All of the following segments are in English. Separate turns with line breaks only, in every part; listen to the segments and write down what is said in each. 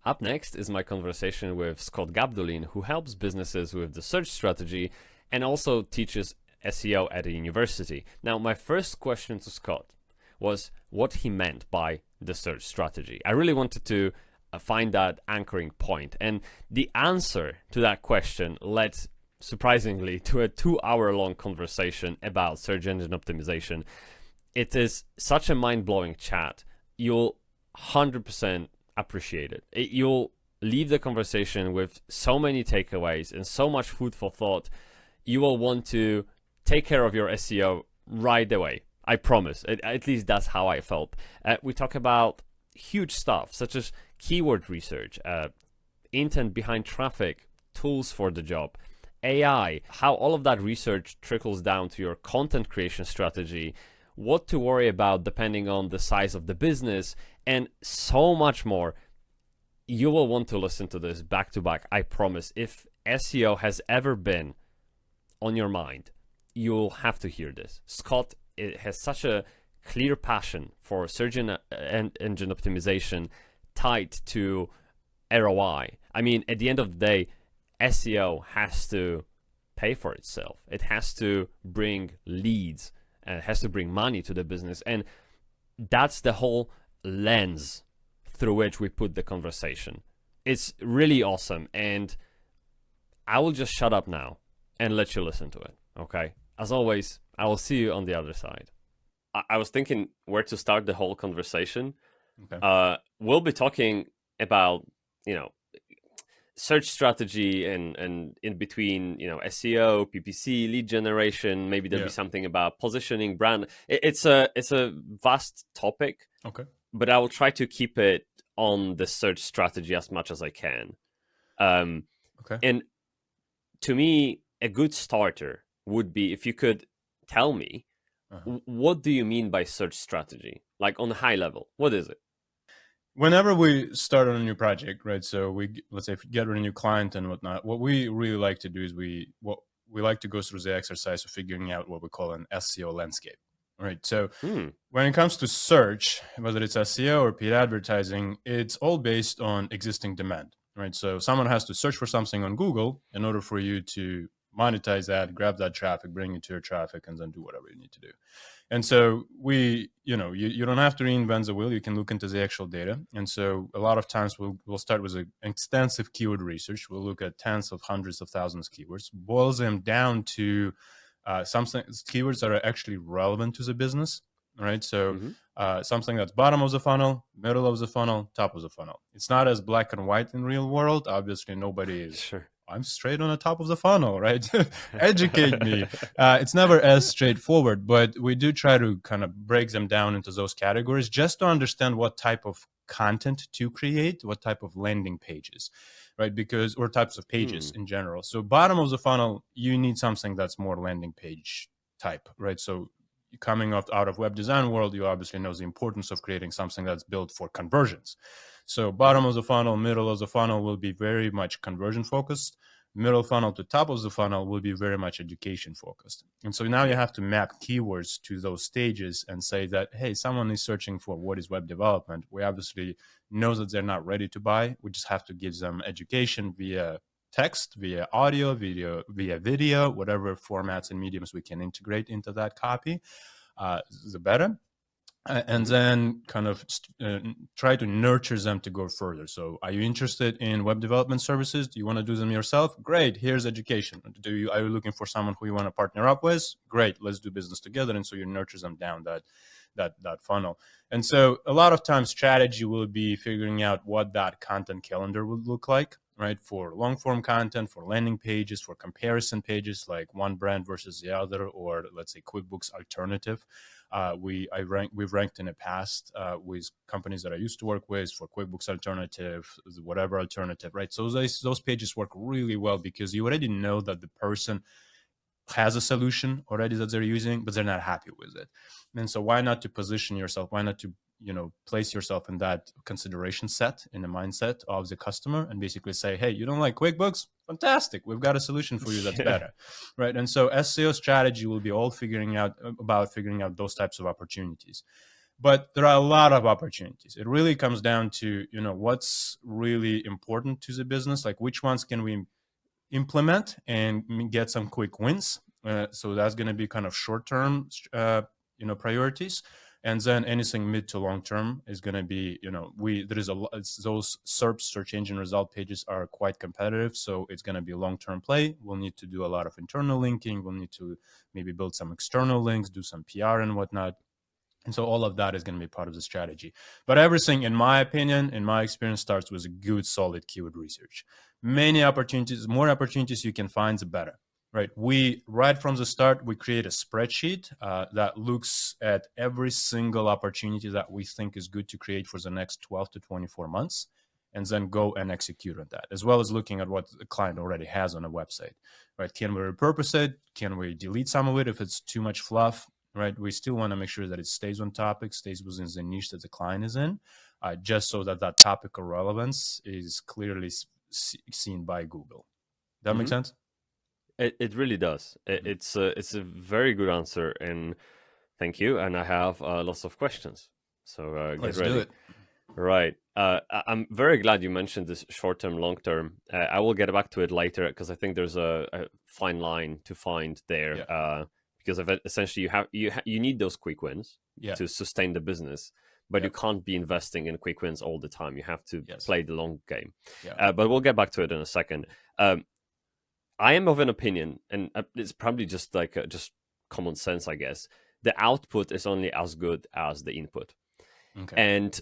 Up next is my conversation with Scott Gabdullin, who helps businesses with the search strategy and also teaches SEO at a university. Now, my first question to Scott was what he meant by the search strategy. I really wanted to find that anchoring point, and the answer to that question led surprisingly to a 2-hour-long conversation about search engine optimization. It is such a mind-blowing chat. You'll 100% appreciate it. You'll leave the conversation with so many takeaways and so much food for thought. You will want to take care of your SEO right away. I promise. At least that's how I felt. We talk about huge stuff such as keyword research, intent behind traffic, tools for the job, AI, how all of that research trickles down to your content creation strategy, what to worry about depending on the size of the business, and so much more. You will want to listen to this back to back, I promise. If SEO has ever been on your mind, you'll have to hear this. Scott has such a clear passion for search engine optimization tied to ROI. I mean, at the end of the day, SEO has to pay for itself. It has to bring leads and it has to bring money to the business. And that's the whole lens through which we put the conversation. It's really awesome. And I will just shut up now and let you listen to it. Okay? As always, I will see you on the other side. I was thinking where to start the whole conversation. Okay. We'll be talking about, search strategy and in between, SEO, PPC, lead generation. Maybe there'll be something about positioning, brand. It's a vast topic.
Okay.
But I will try to keep it on the search strategy as much as I can.
Okay.
And to me, a good starter would be if you could tell me, what do you mean by search strategy? Like on a high level, what is it?
Whenever we start on a new project, right? So let's say if we get a new client and whatnot, what we really like to do is we like to go through the exercise of figuring out what we call an SEO landscape, right? So when it comes to search, whether it's SEO or paid advertising, it's all based on existing demand, right? So someone has to search for something on Google in order for you to monetize that, grab that traffic, bring it to your traffic, and then do whatever you need to do. And so you don't have to reinvent the wheel. You can look into the actual data. And so a lot of times we'll start with an extensive keyword research. We'll look at tens of hundreds of thousands of keywords, boils them down to something keywords that are actually relevant to the business, right? So something that's bottom of the funnel, middle of the funnel, top of the funnel. It's not as black and white in real world. Obviously, nobody is.
Sure.
I'm straight on the top of the funnel, right? Educate me. It's never as straightforward, but we do try to kind of break them down into those categories just to understand what type of content to create, what type of landing pages, right? Or types of pages in general. So bottom of the funnel, you need something that's more landing page type, right? So coming out of web design world, you obviously know the importance of creating something that's built for conversions. So bottom of the funnel, middle of the funnel will be very much conversion focused. Middle funnel to top of the funnel will be very much education focused. And so now you have to map keywords to those stages and say that, hey, someone is searching for what is web development. We obviously know that they're not ready to buy. We just have to give them education via text, via audio, via video, whatever formats and mediums we can integrate into that copy, the better. And then kind of try to nurture them to go further. So are you interested in web development services? Do you want to do them yourself? Great. Here's education. Are you looking for someone who you want to partner up with? Great. Let's do business together. And so you nurture them down that funnel. And so a lot of times strategy will be figuring out what that content calendar would look like, right? For long form content, for landing pages, for comparison pages, like one brand versus the other, or let's say QuickBooks alternative. We've ranked in the past with companies that I used to work with for QuickBooks alternative, whatever alternative, right? So those pages work really well because you already know that the person has a solution already that they're using, but they're not happy with it. And so why not to position yourself? Why not to place yourself in that consideration set, in the mindset of the customer, and basically say, hey, you don't like QuickBooks? Fantastic. We've got a solution for you that's better, right? And so SEO strategy will be all figuring out those types of opportunities. But there are a lot of opportunities. It really comes down to, what's really important to the business, like which ones can we implement and get some quick wins. So that's going to be kind of short-term, priorities. And then anything mid to long term is going to be, there is those SERPs, search engine result pages, are quite competitive. So it's going to be a long-term play. We'll need to do a lot of internal linking. We'll need to maybe build some external links, do some PR and whatnot. And so all of that is going to be part of the strategy. But everything, in my opinion, in my experience, starts with a good, solid keyword research. Many opportunities, more opportunities you can find, the better. Right. Right from the start, we create a spreadsheet that looks at every single opportunity that we think is good to create for the next 12 to 24 months, and then go and execute on that, as well as looking at what the client already has on a website. Right. Can we repurpose it? Can we delete some of it if it's too much fluff? Right. We still want to make sure that it stays on topic, stays within the niche that the client is in, just so that topical relevance is clearly seen by Google. That make sense?
It really does. It's a very good answer, and thank you. And I have lots of questions, so get
Let's
ready.
do it.
Right. I'm very glad you mentioned this short-term, long-term. I will get back to it later because I think there's a fine line to find there.
Yeah.
Because of it, essentially you need those quick wins to sustain the business, but you can't be investing in quick wins all the time. You have to play the long game.
Yeah.
But we'll get back to it in a second. I am of an opinion, and it's probably just like just common sense, I guess. The output is only as good as the input.
Okay.
And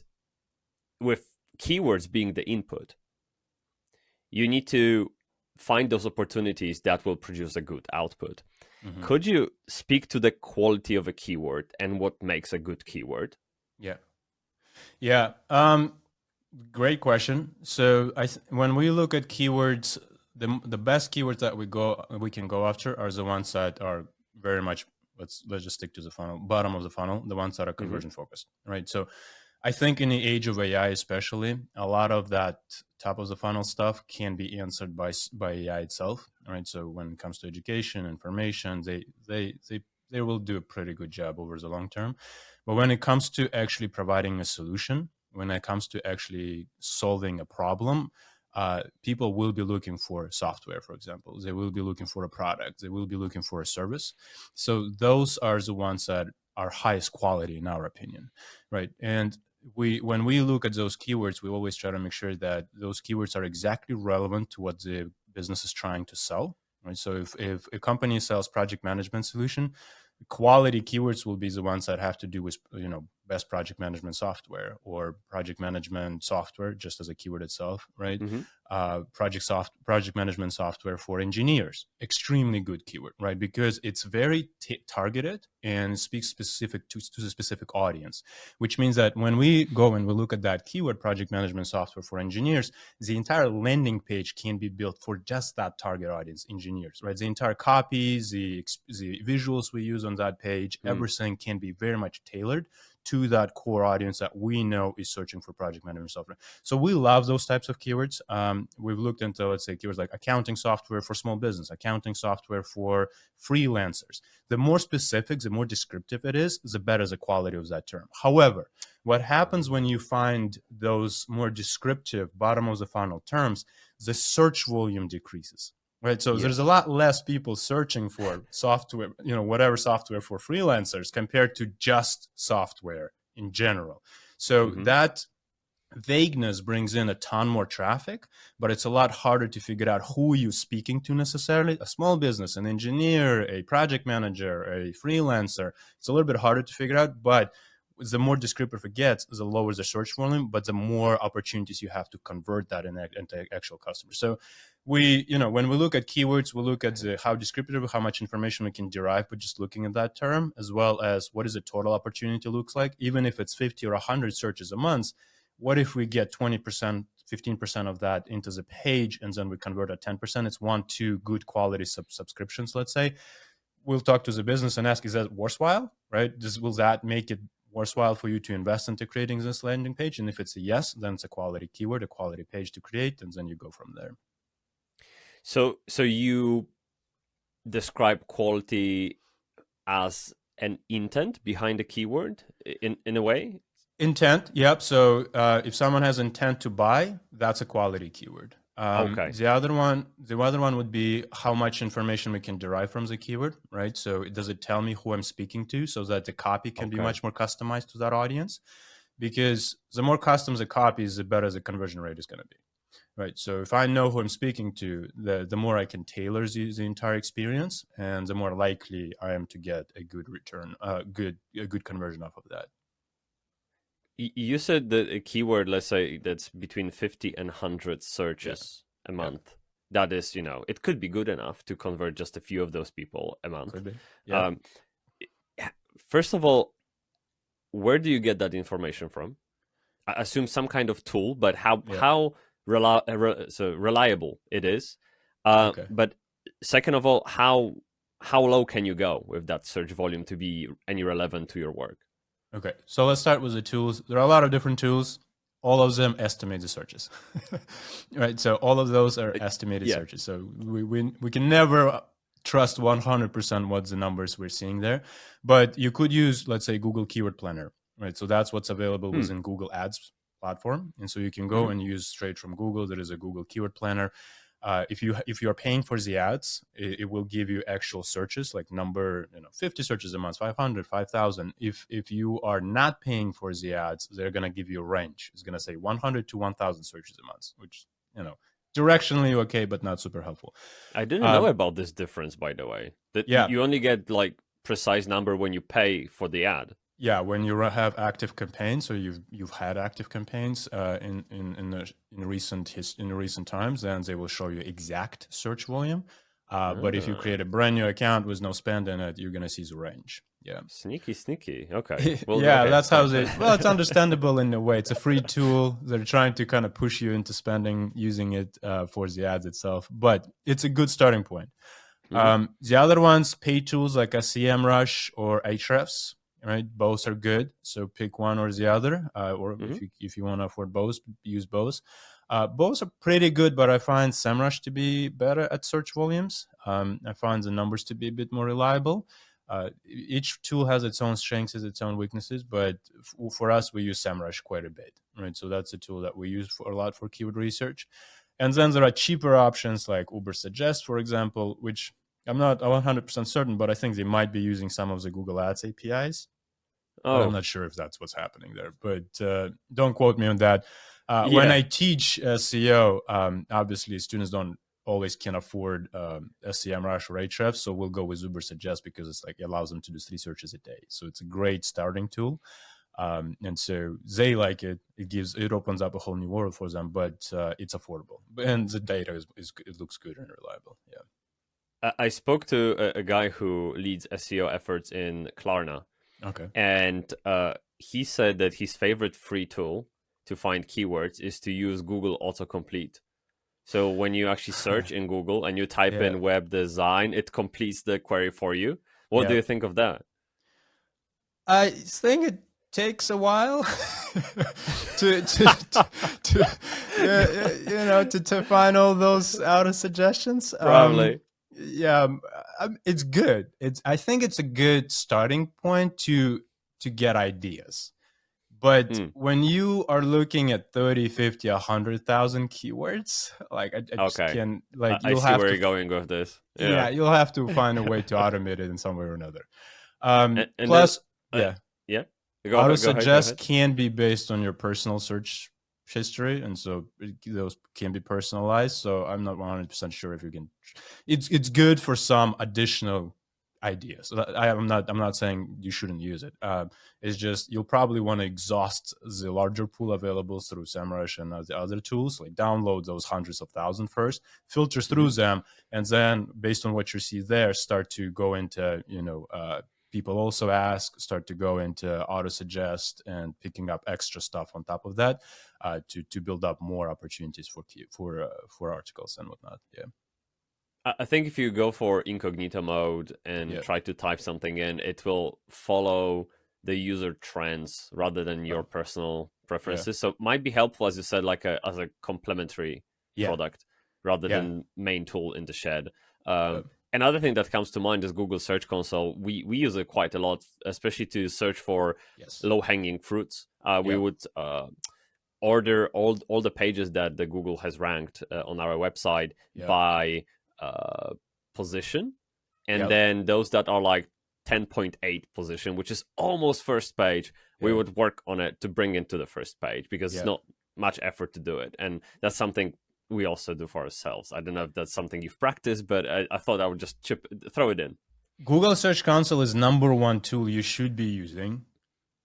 with keywords being the input, you need to find those opportunities that will produce a good output. Mm-hmm. Could you speak to the quality of a keyword and what makes a good keyword?
Yeah. Great question. So when we look at keywords, the best keywords that we can go after are the ones that are very much, let's just stick to the funnel, bottom of the funnel, the ones that are conversion focused, right? So I think in the age of AI, especially, a lot of that top of the funnel stuff can be answered by AI itself, right? So when it comes to education, information, they will do a pretty good job over the long term. But when it comes to actually providing a solution, when it comes to actually solving a problem, people will be looking for software, for example. They will be looking for a product. They will be looking for a service. So those are the ones that are highest quality in our opinion, right? And when we look at those keywords, we always try to make sure that those keywords are exactly relevant to what the business is trying to sell, right? So if a company sells project management solution, quality keywords will be the ones that have to do with, best project management software or project management software, just as a keyword itself, right? Project management software for engineers, extremely good keyword, right? Because it's very targeted and speaks specific to the specific audience, which means that when we go and we look at that keyword, project management software for engineers, the entire landing page can be built for just that target audience, engineers, right? The entire copy, the visuals we use on that page, everything can be very much tailored to that core audience that we know is searching for project management software. So we love those types of keywords. We've looked into, let's say, keywords like accounting software for small business, accounting software for freelancers. The more specific, the more descriptive it is, the better the quality of that term. However, what happens when you find those more descriptive bottom of the funnel terms, the search volume decreases. Right. So there's a lot less people searching for software, whatever software for freelancers compared to just software in general. So that vagueness brings in a ton more traffic, but it's a lot harder to figure out who you're speaking to necessarily. A small business, an engineer, a project manager, a freelancer. It's a little bit harder to figure out, but the more descriptive it gets, the lower the search volume, but the more opportunities you have to convert that into actual customers. So when we look at keywords, we look at how descriptive, how much information we can derive by just looking at that term, as well as what is the total opportunity looks like. Even if it's 50 or 100 searches a month, what if we get 20%, 15% of that into the page, and then we convert at 10%? It's 1-2 good quality subscriptions, let's say. We'll talk to the business and ask, is that worthwhile, right? Will that make it worthwhile for you to invest into creating this landing page? And if it's a yes, then it's a quality keyword, a quality page to create, and then you go from there.
So you describe quality as an intent behind a keyword in a way?
Intent, yep. So if someone has intent to buy, that's a quality keyword.
Okay.
The other one would be how much information we can derive from the keyword, right? So does it tell me who I'm speaking to, so that the copy can be
Okay.
much more customized to that audience? Because the more custom the copy is, the better the conversion rate is going to be, right? So if I know who I'm speaking to, the more I can tailor the entire experience, and the more likely I am to get a good return, a good conversion off of that.
You said that a keyword, let's say that's between 50 and 100
Yeah,
searches a
yeah,
month. That is, it could be good enough to convert just a few of those people a month.
could be. Yeah.
Um, First of all, where do you get that information from? I assume some kind of tool, but
Yeah.
so reliable it is.
Okay.
But second of all, how low can you go with that search volume to be any relevant to your work?
Okay. So let's start with the tools. There are a lot of different tools. All of them estimate the searches, right? So all of those are estimated
Yeah.
searches. So we can never trust 100% what's the numbers we're seeing there, but you could use, let's say, Google Keyword Planner, right? So that's what's available within Google Ads platform, and so you can go and use straight from Google. There is a Google Keyword Planner. If you are paying for the ads, it will give you actual searches, like number, 50 searches a month, 500, 5,000. If you are not paying for the ads, they're gonna give you a range. It's gonna say 100 to 1,000 searches a month, which directionally okay, but not super helpful.
I didn't know about this difference, by the way. That
Yeah,
you only get like precise number when you pay for the ad.
yeah. When you have active campaigns, so you've had active campaigns in recent times, then they will show you exact search volume. But if you create a brand new account with no spend in it, you're gonna see the range. Yeah.
Sneaky. Okay. Well,
Yeah,
okay,
that's how
fine.
well, it's understandable in a way. It's a free tool. They're trying to kind of push you into spending using it for the ads itself, but it's a good starting point. The other ones, paid tools like a SEMrush or Ahrefs, right? Both are good. So pick one or the other, or if you want to afford both, use both. Both are pretty good, but I find SEMrush to be better at search volumes. I find the numbers to be a bit more reliable. Each tool has its own strengths, its own weaknesses, but for us, we use SEMrush quite a bit, right? So that's a tool that we use for a lot for keyword research. And then there are cheaper options like Ubersuggest, for example, which I'm not 100% certain, but I think they might be using some of the Google Ads APIs. But I'm
Oh,
not sure if that's what's happening there. But don't quote me on that. When
yeah.
I teach SEO, obviously students don't always can afford SEMrush or Ahrefs, so we'll go with Ubersuggest because it's like it allows them to do 3 searches a day. So it's a great starting tool. And so they like it. It opens up a whole new world for them, but it's affordable, and the data is it looks good and reliable. Yeah.
I spoke to a guy who leads SEO efforts in Klarna,
Okay.
and he said that his favorite free tool to find keywords is to use Google autocomplete. So when you actually search in Google and you type
Yeah.
in web design, it completes the query for you. What do
Yeah.
you think of that?
I think it takes a while to to find all those auto suggestions.
Probably.
Yeah, it's good. I think it's a good starting point to get ideas. But
Hmm.
when you are looking at 30, 50, 100,000 keywords, like I just
Okay.
can't, like
I
you'll
see
have
where
to,
you're going with this. Yeah.
yeah, you'll have to find a way to automate it in some way or another.
And then,
Plus,
uh,
yeah,
yeah.
auto
Go ahead. Go
suggest
ahead.
can be based on your personal search history, and so those can be personalized. So I'm not 100% sure if you can. It's good for some additional ideas. So I'm not saying you shouldn't use it. It's just you'll probably want to exhaust the larger pool available through SEMrush and the other tools. Like download those hundreds of thousands first, filter through them, and then based on what you see there, start to go into people also ask, start to go into auto suggest and picking up extra stuff on top of that to build up more opportunities for articles and whatnot. Yeah.
I think if you go for incognito mode and
Yeah.
try to type something in, it will follow the user trends rather than your
Oh,
personal
yeah.
preferences. So it might be helpful, as you said, like as a complementary
Yeah.
product rather
Yeah.
than main tool in the shed.
Yeah.
Another thing that comes to mind is Google Search Console. We use it quite a lot, especially to search for
Yes.
low-hanging fruits. We
Yep.
would order all the pages that the Google has ranked on our website
Yep.
by position, and
Yep.
then those that are like 10.8 position, which is almost first page, we
Yep.
would work on it to bring it to the first page, because
Yep.
it's not much effort to do it, and that's something we also do for ourselves. I don't know if that's something you've practiced, but I thought I would just throw it in.
Google Search Console is #1 tool you should be using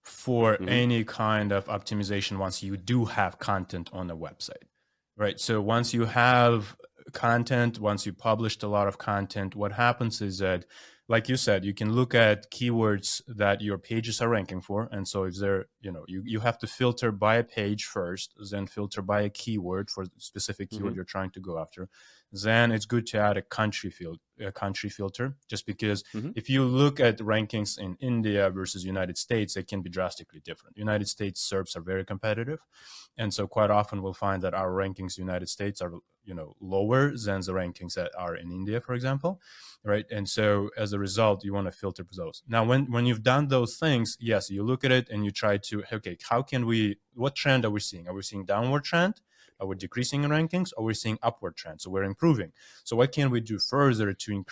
for any kind of optimization once you do have content on the website, right? So once you have content, once you published a lot of content, what happens is that, like you said, you can look at keywords that your pages are ranking for. And so if they're, you have to filter by a page first, then filter by a keyword for the specific keyword you're trying to go after. Then it's good to add a country filter, just because if you look at rankings in India versus United States, it can be drastically different. United States SERPs are very competitive. And so quite often we'll find that our rankings in the United States are, lower than the rankings that are in India, for example, right? And so as a result, you want to filter those. Now, when you've done those things, yes, you look at it and you try to, okay, what trend are we seeing? Are we seeing downward trend? Are we decreasing in rankings? Or we're seeing upward trend? So we're improving. So what can we do further to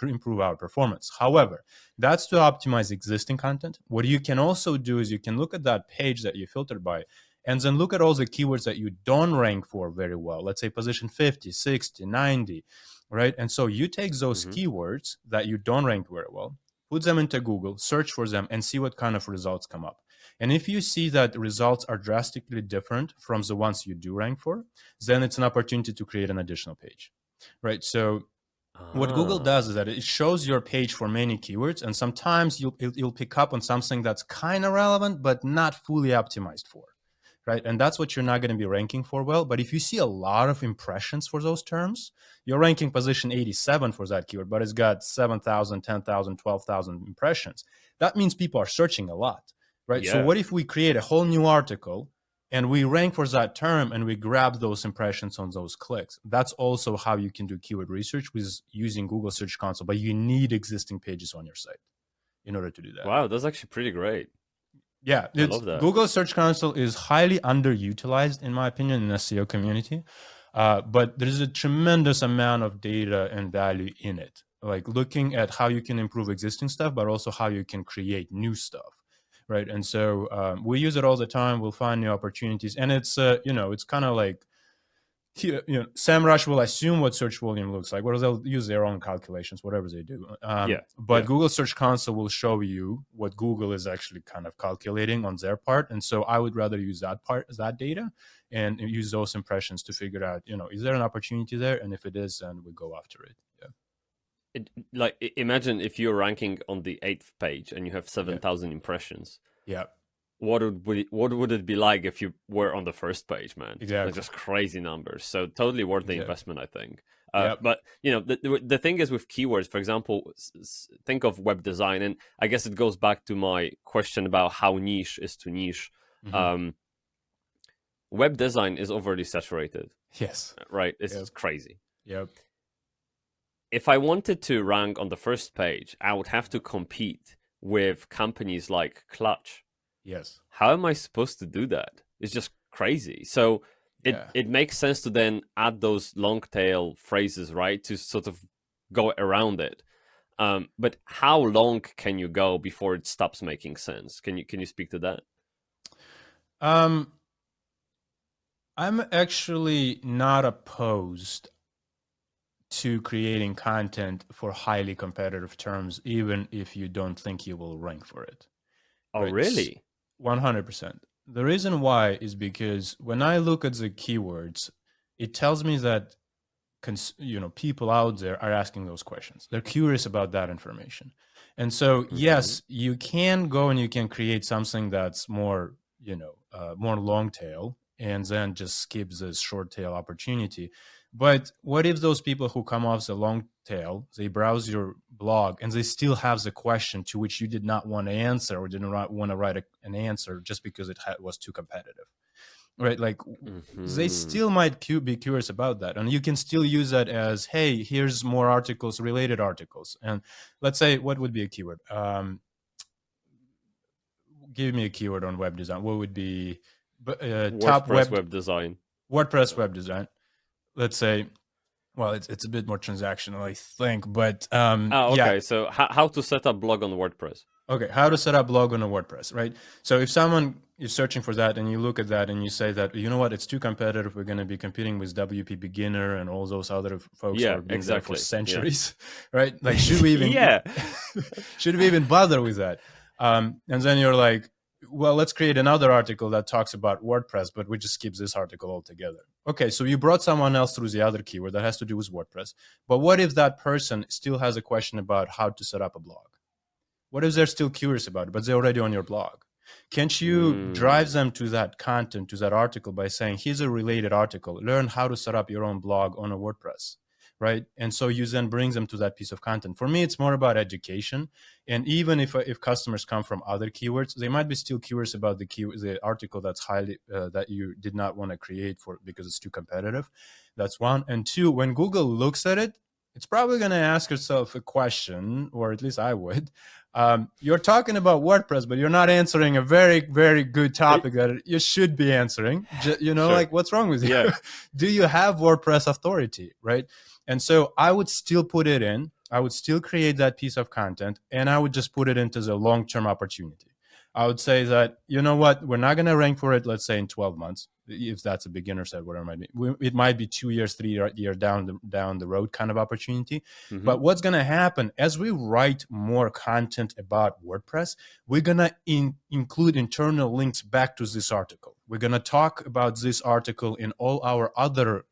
improve our performance? However, that's to optimize existing content. What you can also do is you can look at that page that you filtered by, and then look at all the keywords that you don't rank for very well. Let's say position 50, 60, 90, right? And so you take those keywords that you don't rank very well, put them into Google, search for them, and see what kind of results come up. And if you see that results are drastically different from the ones you do rank for, then it's an opportunity to create an additional page, right? So what Google does is that it shows your page for many keywords, and sometimes you'll pick up on something that's kind of relevant, but not fully optimized for, right? And that's what you're not going to be ranking for well. But if you see a lot of impressions for those terms, you're ranking position 87 for that keyword, but it's got 7,000, 10,000, 12,000 impressions. That means people are searching a lot, right?
Yeah.
So what if we create a whole new article and we rank for that term and we grab those impressions on those clicks? That's also how you can do keyword research with using Google Search Console, but you need existing pages on your site in order to do that.
Wow, that's actually pretty great.
Yeah,
I love that.
Google Search Console is highly underutilized, in my opinion, in the SEO community. But there's a tremendous amount of data and value in it, like looking at how you can improve existing stuff, but also how you can create new stuff, right? And so we use it all the time. We'll find new opportunities, and it's it's kind of like, SEMrush will assume what search volume looks like, or they'll use their own calculations, whatever they do. But Google Search Console will show you what Google is actually kind of calculating on their part. And so I would rather use that data, and use those impressions to figure out, is there an opportunity there? And if it is, then we go after it. Yeah.
Imagine if you're ranking on the 8th page and you have 7,000 impressions.
Yeah.
What would it be like if you were on the first page, man?
Exactly.
That's just crazy numbers. So totally worth the investment, I think.
Yep.
But the thing is with keywords, for example, think of web design, and I guess it goes back to my question about how niche is to niche. Web design is overly saturated.
Yes.
Right. It's crazy.
Yep.
If I wanted to rank on the first page, I would have to compete with companies like Clutch.
Yes.
How am I supposed to do that? It's just crazy. So it makes sense to then add those long tail phrases, right, to sort of go around it. But how long can you go before it stops making sense? Can you speak to that?
I'm actually not opposed to creating content for highly competitive terms, even if you don't think you will rank for it.
Oh, right? Really?
100%. The reason why is because when I look at the keywords, it tells me that people out there are asking those questions. They're curious about that information. And so, yes, you can go and you can create something that's more, more long tail, and then just skip the short tail opportunity. But what if those people who come off the long tail, they browse your blog and they still have the question to which you did not want to answer, or didn't want to write an answer just because it was too competitive, right? Like they still might be curious about that, and you can still use that as, hey, here's more articles, related articles. And let's say, what would be a keyword? Give me a keyword on web design. What would be top
WordPress web design.
WordPress web design? Let's say, well, it's a bit more transactional, I think, but
okay.
yeah.
So how to set up blog on WordPress?
Okay, how to set up blog on a WordPress, right? So if someone is searching for that and you look at that and you say that, you know what, it's too competitive, we're going to be competing with WP Beginner and all those other folks who have been there for centuries, right? Like, should we even should we even bother with that? And then you're like, well, let's create another article that talks about WordPress, but we just skip this article altogether. Okay, so you brought someone else through the other keyword that has to do with WordPress. But what if that person still has a question about how to set up a blog? What if they're still curious about it, but they're already on your blog? Can't you drive them to that content, to that article, by saying, here's a related article, learn how to set up your own blog on a WordPress, right? And so you then bring them to that piece of content. For me, it's more about education. And even if customers come from other keywords, they might be still curious about the article that's highly that you did not want to create for because it's too competitive. That's one. And two, when Google looks at it, it's probably going to ask yourself a question, or at least I would. You're talking about WordPress, but you're not answering a very, very good topic that you should be answering. You know, like, what's wrong with you?
Yeah.
Do you have WordPress authority, right? And so I would still put it in. I would still create that piece of content, and I would just put it into the long-term opportunity. I would say that, you know what, we're not going to rank for it, let's say, in 12 months, if that's a beginner set, whatever it might be. It might be 2 years, 3 years down the road kind of opportunity. But what's going to happen as we write more content about WordPress, we're going to include internal links back to this article. We're going to talk about this article in all our other,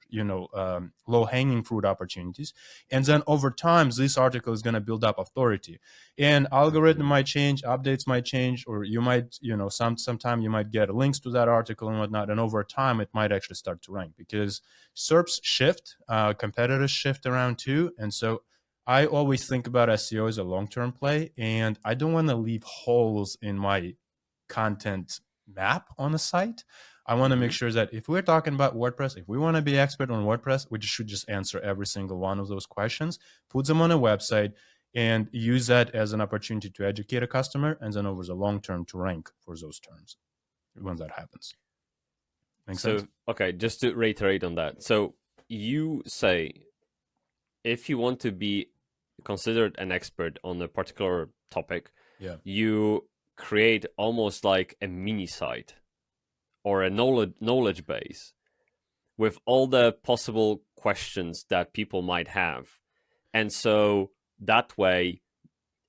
low-hanging fruit opportunities. And then over time, this article is going to build up authority. And algorithm might change, updates might change, or you might, sometime you might get links to that article and whatnot. And over time, it might actually start to rank, because SERPs shift, competitors shift around too. And so I always think about SEO as a long-term play, and I don't want to leave holes in my content map on a site. I want to make sure that if we're talking about WordPress, if we want to be expert on WordPress, we should just answer every single one of those questions, put them on a website, and use that as an opportunity to educate a customer, and then over the long term to rank for those terms when that happens. Make sense?
Okay, just to reiterate on that. So you say, if you want to be considered an expert on a particular topic, you create almost like a mini site or a knowledge base with all the possible questions that people might have. And so that way,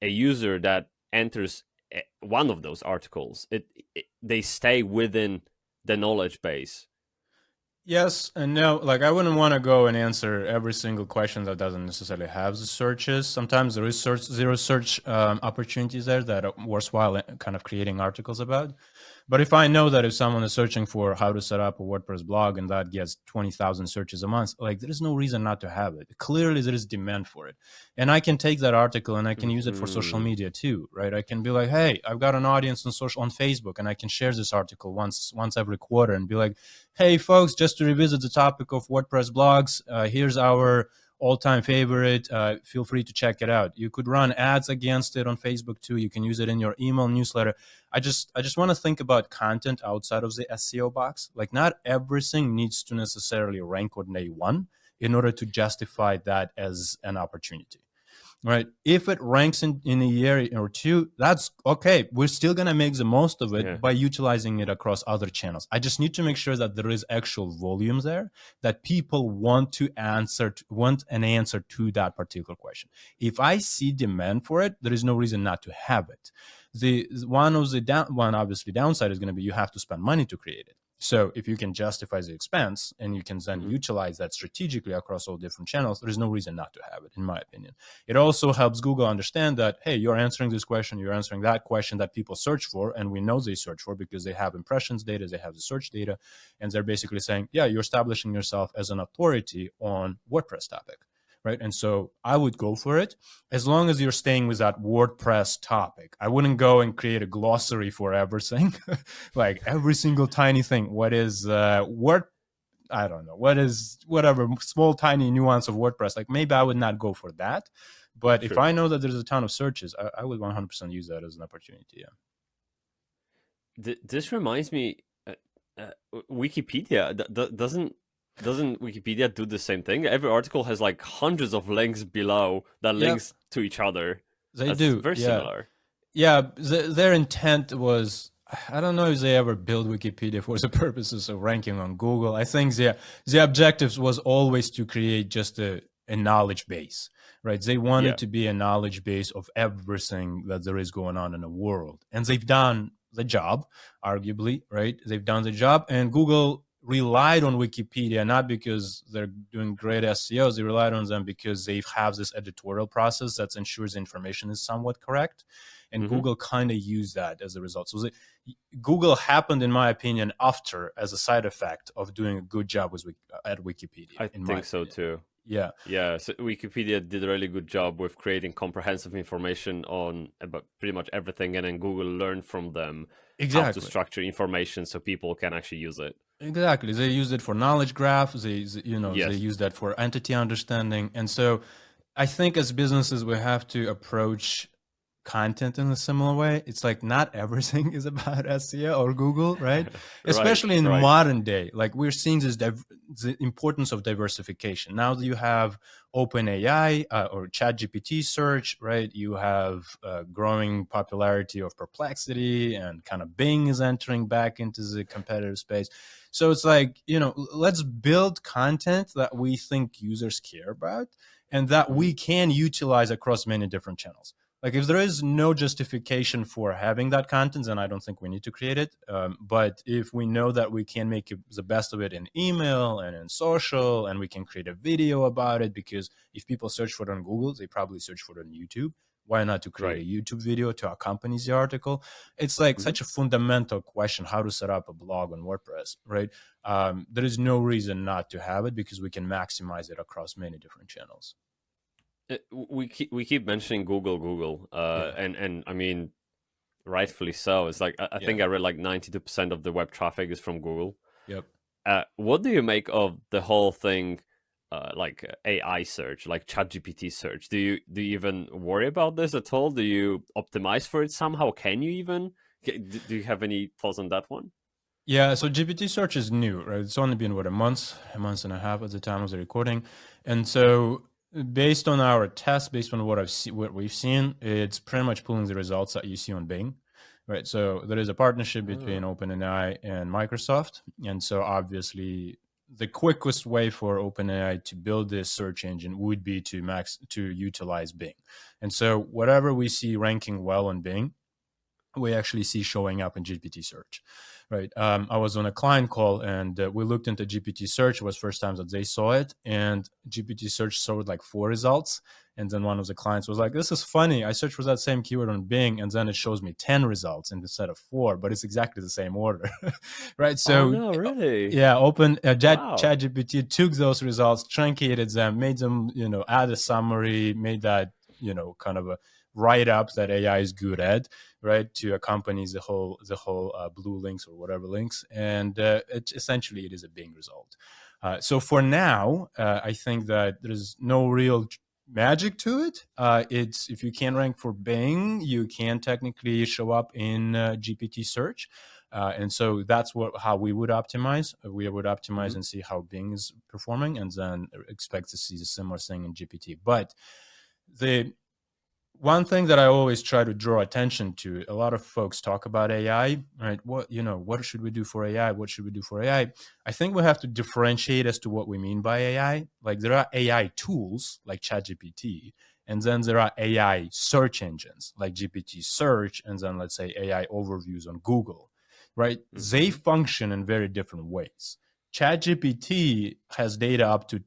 a user that enters one of those articles, they stay within the knowledge base.
Yes and no. Like, I wouldn't want to go and answer every single question that doesn't necessarily have the searches. Sometimes there is zero search opportunities there that are worthwhile kind of creating articles about. But if I know that if someone is searching for how to set up a WordPress blog and that gets 20,000 searches a month, like, there is no reason not to have it. Clearly, there is demand for it. And I can take that article and I can use it for social media too, right? I can be like, hey, I've got an audience on Facebook, and I can share this article once every quarter and be like, hey, folks, just to revisit the topic of WordPress blogs, here's our all-time favorite. Feel free to check it out. You could run ads against it on Facebook too. You can use it in your email newsletter. I just want to think about content outside of the SEO box. Like, not everything needs to necessarily rank on day one in order to justify that as an opportunity. Right. If it ranks in a year or two, that's okay. We're still going to make the most of it by utilizing it across other channels. I just need to make sure that there is actual volume there, that people want an answer to that particular question. If I see demand for it, there is no reason not to have it. One obviously downside is going to be you have to spend money to create it. So if you can justify the expense and you can then utilize that strategically across all different channels, there is no reason not to have it, in my opinion. It also helps Google understand that, hey, you're answering this question, you're answering that question that people search for, and we know they search for because they have impressions data, they have the search data, and they're basically saying, yeah, you're establishing yourself as an authority on WordPress topic, right? And so I would go for it as long as you're staying with that WordPress topic. I wouldn't go and create a glossary for everything, like every single tiny thing. What is I don't know. What is whatever small, tiny nuance of WordPress? Like maybe I would not go for that. But if
Sure.
I know that there's a ton of searches, I would 100% use that as an opportunity. Yeah.
This reminds me, Wikipedia doesn't Wikipedia do the same thing? Every article has like hundreds of links below that links to each other.
They
That's
do.
very similar.
Yeah. Their intent was, I don't know if they ever built Wikipedia for the purposes of ranking on Google. I think the objectives was always to create just a knowledge base, right? They wanted to be a knowledge base of everything that there is going on in the world. And they've done the job, arguably, right? They've done the job. And Google relied on Wikipedia, not because they're doing great SEOs. They relied on them because they have this editorial process that ensures information is somewhat correct. And Google kind of used that as a result. So Google happened, in my opinion, after as a side effect of doing a good job at Wikipedia.
I think so too.
Yeah.
Yeah. So Wikipedia did a really good job with creating comprehensive information on about pretty much everything, and then Google learned from them how to structure information so people can actually use it.
Exactly. They used it for knowledge graphs. They use that for entity understanding. And so I think as businesses, we have to approach content in a similar way. It's like not everything is about SEO or Google, right? Especially in modern day. Like we're seeing the importance of diversification. Now that you have OpenAI or ChatGPT search, right? You have growing popularity of Perplexity, and kind of Bing is entering back into the competitive space. So it's like, let's build content that we think users care about and that we can utilize across many different channels. Like if there is no justification for having that content, then I don't think we need to create it. But if we know that we can make the best of it in email and in social, and we can create a video about it, because if people search for it on Google, they probably search for it on YouTube. Why not to create a YouTube video to accompany the article? It's like such a fundamental question, how to set up a blog on WordPress, right? There is no reason not to have it because we can maximize it across many different channels.
We keep mentioning Google, and I mean, rightfully so. It's like I think I read like 92% of the web traffic is from Google.
Yep.
What do you make of the whole thing, like AI search, like ChatGPT search? Do you even worry about this at all? Do you optimize for it somehow? Can you even? Do you have any thoughts on that one?
Yeah, so GPT search is new, right? It's only been a month and a half at the time of the recording, and so based on our tests, based on what we've seen, it's pretty much pulling the results that you see on Bing, right? So there is a partnership between OpenAI and Microsoft, and so obviously the quickest way for OpenAI to build this search engine would be to utilize Bing, and so whatever we see ranking well on Bing, we actually see showing up in GPT search. Right. I was on a client call and we looked into GPT search. It was first time that they saw it, and GPT search showed like 4 results. And then one of the clients was like, "This is funny. I searched for that same keyword on Bing, and then it shows me 10 results instead of 4, but it's exactly the same order." Right. So,
no, really?
Yeah, ChatGPT took those results, truncated them, made them, add a summary, made that, kind of a write up that AI is good at, right, to accompany the whole blue links or whatever links, and it is a Bing result. So for now, I think that there's no real magic to it. It's if you can rank for Bing, you can technically show up in GPT search. And so that's how we would optimize. We would optimize and see how Bing is performing, and then expect to see the similar thing in GPT. But the one thing that I always try to draw attention to, a lot of folks talk about AI, right? What should we do for AI? What should we do for AI? I think we have to differentiate as to what we mean by AI. Like there are AI tools like ChatGPT, and then there are AI search engines like GPT search, and then let's say AI overviews on Google, right? They function in very different ways. ChatGPT has data up to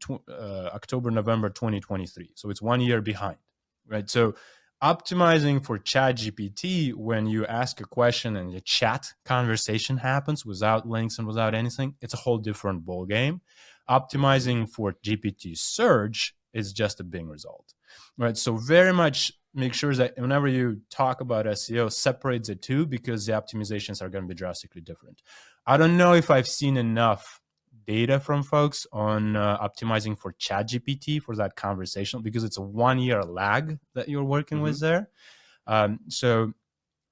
October, November 2023. So it's 1 year behind, right? So optimizing for ChatGPT, when you ask a question and the chat conversation happens without links and without anything, it's a whole different ball game. Optimizing for GPT search, is just a Bing result, right? So very much make sure that whenever you talk about SEO, separate the two, because the optimizations are going to be drastically different. I don't know if I've seen enough data from folks on optimizing for ChatGPT for that conversational, because it's a 1 year lag that you're working with there. So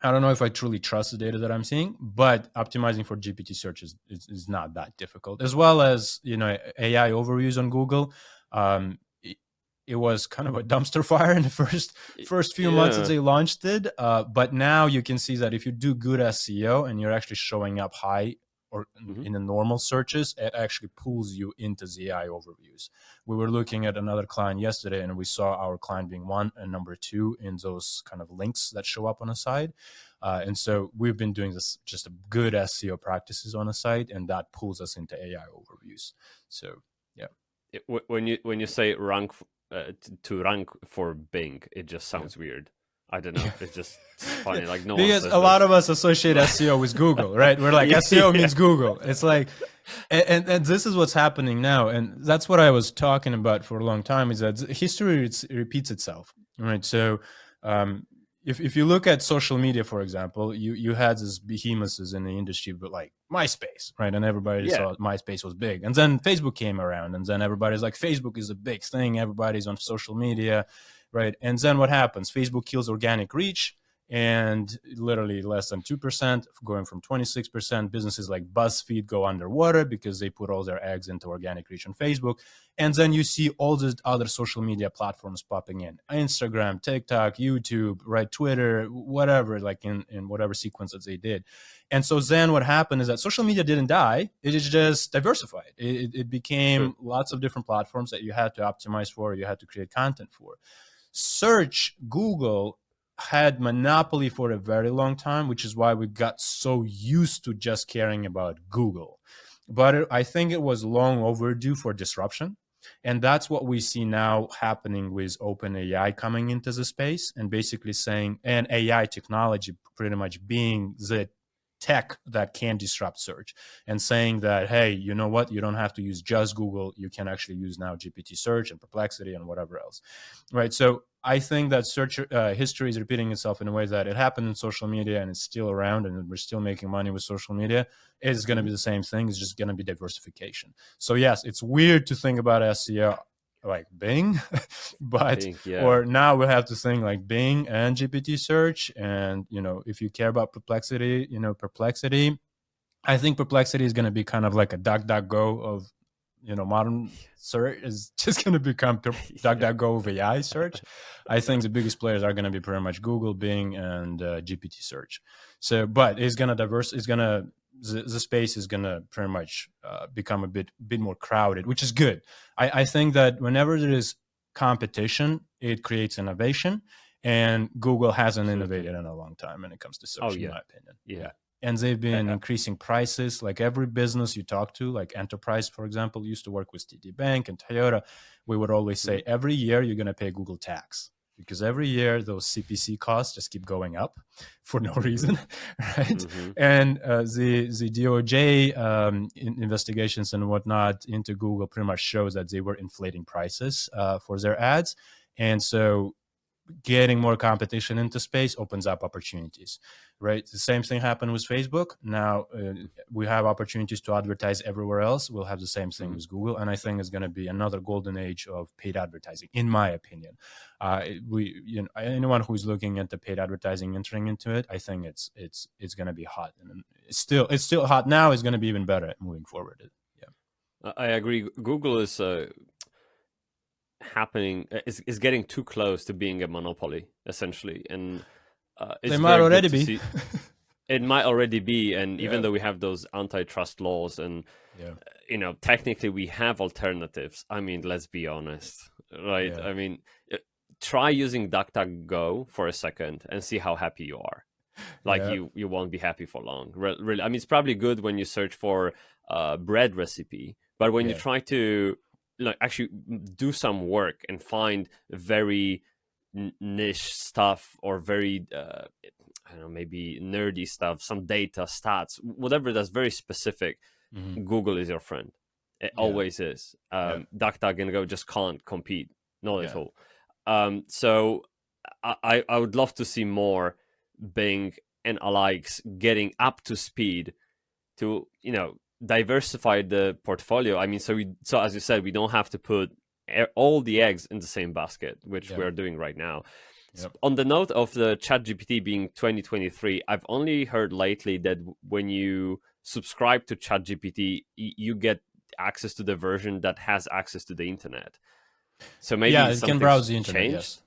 I don't know if I truly trust the data that I'm seeing, but optimizing for GPT search is not that difficult. As well as, AI overviews on Google. It was kind of a dumpster fire in the first few months that they launched it. But now you can see that if you do good SEO and you're actually showing up high or in the normal searches, it actually pulls you into the AI overviews. We were looking at another client yesterday, and we saw our client being 1 and number 2 in those kind of links that show up on a site. And so we've been doing this just a good SEO practices on a site, and that pulls us into AI overviews. So yeah.
When you say rank to rank for Bing, it just sounds weird. I don't know. It's just funny. Like no
because
one says
a lot of us associate SEO with Google, right? We're like SEO means Google. It's like, and this is what's happening now, and that's what I was talking about for a long time. Is that history repeats itself, right? So, if you look at social media, for example, you had these behemoths in the industry, but like MySpace, right? And everybody thought MySpace was big, and then Facebook came around, and then everybody's like, Facebook is a big thing. Everybody's on social media. Right. And then what happens? Facebook kills organic reach, and literally less than 2%, going from 26%. Businesses like BuzzFeed go underwater because they put all their eggs into organic reach on Facebook. And then you see all the other social media platforms popping in: Instagram, TikTok, YouTube, right, Twitter, whatever, like in whatever sequence that they did. And so then what happened is that social media didn't die. It is just diversified. It became lots of different platforms that you had to optimize for, you had to create content for. Search, Google had monopoly for a very long time, which is why we got so used to just caring about Google. But I think it was long overdue for disruption. And that's what we see now happening with OpenAI coming into the space and basically saying, and AI technology pretty much being the tech that can disrupt search, and saying that, hey, you know what, you don't have to use just Google, you can actually use now GPT search and Perplexity and whatever else, right? So I think that search history is repeating itself in a way that it happened in social media and it's still around, and we're still making money with social media. It's going to be the same thing. It's just going to be diversification. So yes, it's weird to think about SEO like Bing, but or now we have to think like Bing and GPT search. And if you care about Perplexity, Perplexity, I think Perplexity is going to be kind of like a DuckDuckGo of modern search. Is just going to become DuckDuckGo of AI search. I think the biggest players are going to be pretty much Google, Bing, and GPT search. So, but it's going to the space is going to pretty much become a bit more crowded, which is good. I think that whenever there is competition, it creates innovation, and Google hasn't innovated in a long time when it comes to search, in my opinion.
Yeah.
And they've been increasing prices. Like every business you talk to, like Enterprise, for example, used to work with TD Bank and Toyota. We would always say every year you're going to pay Google tax, because every year those CPC costs just keep going up for no reason, right? And the DOJ investigations and whatnot into Google pretty much shows that they were inflating prices for their ads. And so getting more competition into space opens up opportunities, right? The same thing happened with Facebook. Now we have opportunities to advertise everywhere else. We'll have the same thing with Google, and I think it's going to be another golden age of paid advertising, in my opinion. Anyone who's looking at the paid advertising entering into it, I think it's going to be hot, and it's still hot now. It's going to be even better moving forward. Yeah,
I agree. Google is is getting too close to being a monopoly, essentially, and
they might already be.
It might already be, and even though we have those antitrust laws, and technically we have alternatives. I mean, let's be honest, right? I mean, try using DuckDuckGo for a second and see how happy you are. Like you won't be happy for long. Really, I mean, it's probably good when you search for bread recipe, but when you try to actually do some work and find very niche stuff, or very I don't know, maybe nerdy stuff, some data, stats, whatever that's very specific, Google is your friend. It always is. DuckDuckGo just can't compete. not at
Yeah.
all. So I would love to see more Bing and alikes getting up to speed to, diversify the portfolio. I mean, so as you said, we don't have to put all the eggs in the same basket, which
Yeah.
we're doing right now.
Yep.
On the note of the ChatGPT being 2023, I've only heard lately that when you subscribe to ChatGPT, you get access to the version that has access to the internet. So
Yeah,
maybe
it can browse
something's
the internet.
changed.
Yes.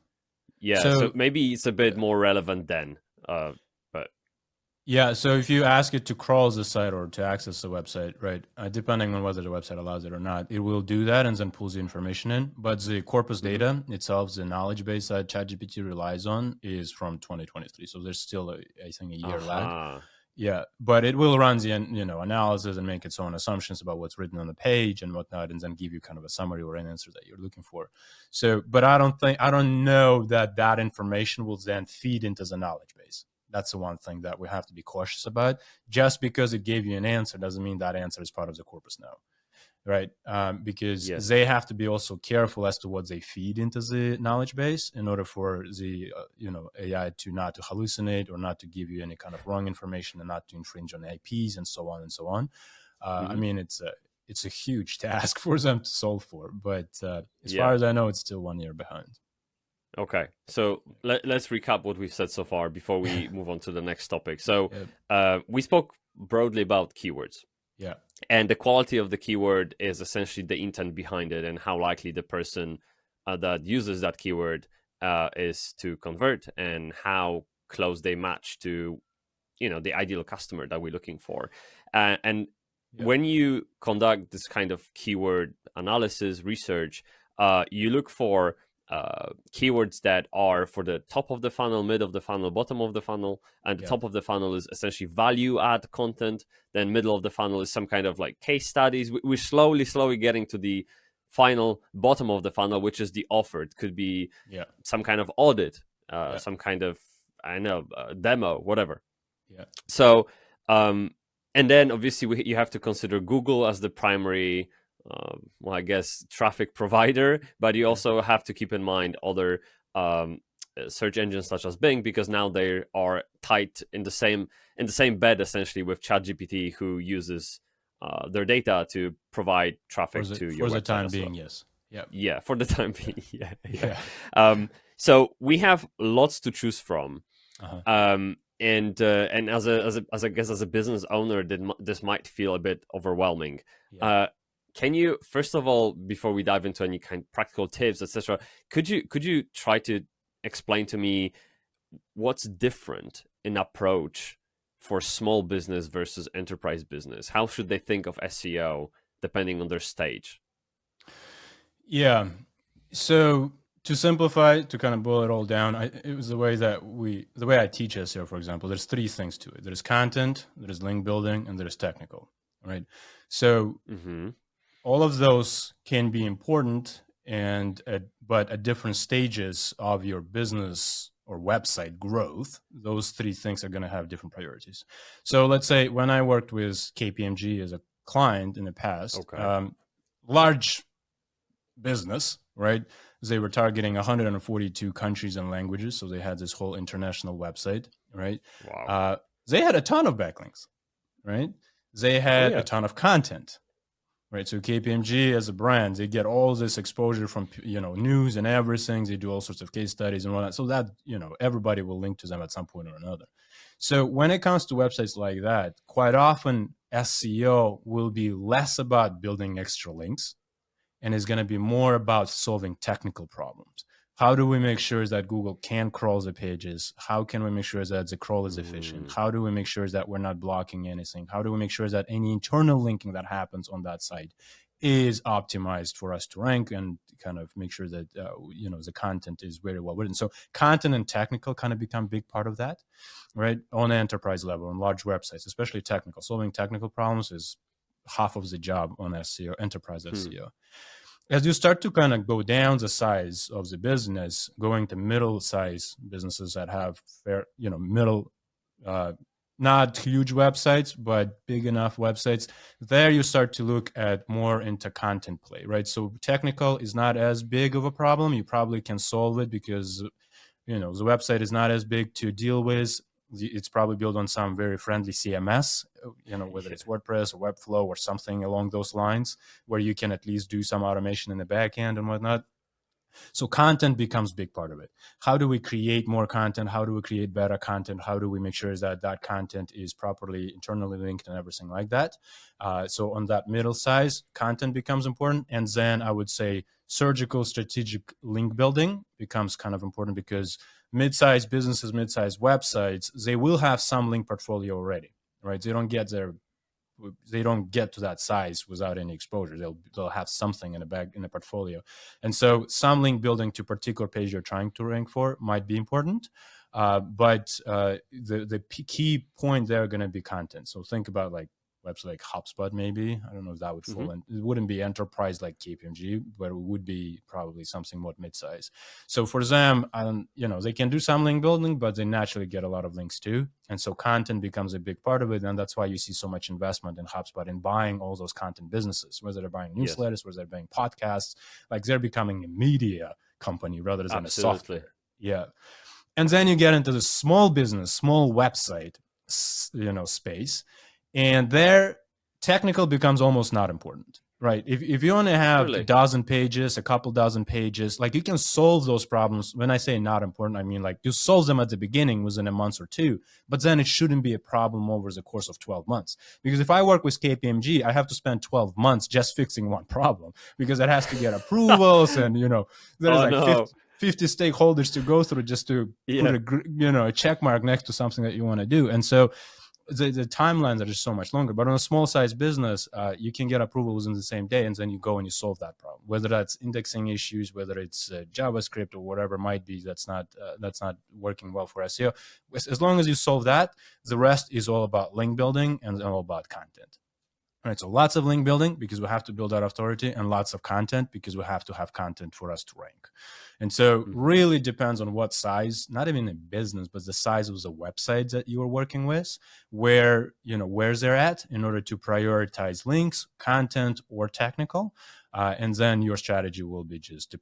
Yeah, so
So
maybe it's a bit more relevant then. But
yeah, so if you ask it to crawl the site or to access the website, right, depending on whether the website allows it or not, it will do that and then pulls the information in. But the corpus
Mhm.
data itself, the knowledge base that ChatGPT relies on, is from 2023. So there's still, I think, a year lag.
Aha.
Yeah, but it will run the analysis and make its own assumptions about what's written on the page and whatnot, and then give you kind of a summary or an answer that you're looking for. So, but I don't know that information will then feed into the knowledge base. That's the one thing that we have to be cautious about. Just because it gave you an answer doesn't mean that answer is part of the corpus now, right? Because
Yes.
they have to be also careful as to what they feed into the knowledge base in order for the AI to not to hallucinate or not to give you any kind of wrong information and not to infringe on IPs and so on and so on. I
Mhm.
mean, it's a huge task for them to solve for, but as far
Yeah.
as I know, it's still 1 year behind.
Okay. So let's recap what we've said so far before we move on to the next topic. So we spoke broadly about keywords.
Yeah.
And the quality of the keyword is essentially the intent behind it and how likely the person that uses that keyword is to convert and how close they match to, the ideal customer that we're looking for. And
Yeah.
when you conduct this kind of keyword analysis research, you look for keywords that are for the top of the funnel, mid of the funnel, bottom of the funnel, and the
Yeah.
top of the funnel is essentially value add content. Then middle of the funnel is some kind of like case studies. We're slowly getting to the final bottom of the funnel, which is the offer. It could be
Yeah.
some kind of audit,
Yeah.
some kind of demo, whatever.
Yeah.
So, and then obviously you have to consider Google as the primary, I guess, traffic provider, but you also have to keep in mind other search engines such as Bing, because now they are tied in the same bed essentially with ChatGPT, who uses their data to provide traffic to your
For the
website
time
as
being,
well.
yes. Yeah.
Yeah, for the time being. Yeah.
Yeah.
So we have lots to choose from.
Uh-huh.
And as a business owner, this might feel a bit overwhelming.
Yeah.
Can you, first of all, before we dive into any kind of practical tips, etc., could you try to explain to me what's different in approach for small business versus enterprise business? How should they think of SEO depending on their stage?
Yeah. So to simplify, to kind of boil it all down, it was the way I teach SEO, for example, there's three things to it. There's content, there's link building, and there's technical, right? So all of those can be important but at different stages of your business or website growth, those three things are going to have different priorities. So let's say when I worked with KPMG as a client in the past, large business, right? They were targeting 142 countries and languages. So they had this whole international website, right?
Wow.
They had a ton of backlinks, right? They had a ton of content, right? So KPMG as a brand, they get all this exposure from, news and everything. They do all sorts of case studies and whatnot. So that, everybody will link to them at some point or another. So when it comes to websites like that, quite often SEO will be less about building extra links and is going to be more about solving technical problems. How do we make sure that Google can crawl the pages? How can we make sure that the crawl is efficient? How do we make sure that we're not blocking anything? How do we make sure that any internal linking that happens on that site is optimized for us to rank and kind of make sure that the content is very well written? So content and technical kind of become a big part of that, right? On an enterprise level, on large websites, especially technical. Solving technical problems is half of the job on SEO, enterprise SEO. As you start to kind of go down the size of the business, going to middle size businesses that have fair, middle not huge websites, but big enough websites. There you start to look at more into content play, right? So technical is not as big of a problem. You probably can solve it because, the website is not as big to deal with. It's probably built on some very friendly CMS, whether it's WordPress or Webflow or something along those lines, where you can at least do some automation in the back end and whatnot. So content becomes a big part of it. How do we create more content? How do we create better content? How do we make sure that that content is properly internally linked and everything like that? So on that middle size, content becomes important. And then I would say surgical strategic link building becomes kind of important, because mid-sized businesses, mid-sized websites, they will have some link portfolio already, right? They don't get to that size without any exposure. They'll have something in the portfolio, and so some link building to particular page you're trying to rank for might be important. But the key point there are going to be content. So think about like website like HubSpot, maybe. I don't know if that would fall in. It wouldn't be enterprise like KPMG, but it would be probably something more mid-size. So for them, they can do some link building, but they naturally get a lot of links too. And so content becomes a big part of it. And that's why you see so much investment in HubSpot in buying all those content businesses, whether they're buying newsletters, whether they're buying podcasts, like they're becoming a media company rather than a software. Yeah. And then you get into the small business, small website, space. And there, technical becomes almost not important, right? If you only have a dozen pages, a couple dozen pages, like you can solve those problems. When I say not important, I mean like you solve them at the beginning within a month or two, but then it shouldn't be a problem over the course of 12 months. Because if I work with KPMG, I have to spend 12 months just fixing one problem, because it has to get approvals and, there's 50 stakeholders to go through just to put a check mark next to something that you want to do. And so the timelines are just so much longer. But on a small size business, you can get approval within the same day, and then you go and you solve that problem. Whether that's indexing issues, whether it's JavaScript or whatever it might be, that's not working well for SEO. As long as you solve that, the rest is all about link building and all about content. All right, so lots of link building because we have to build that authority, and lots of content because we have to have content for us to rank. And so really depends on what size, not even a business, but the size of the website that you are working with, where they're at, in order to prioritize links, content, or technical. And then your strategy will be just,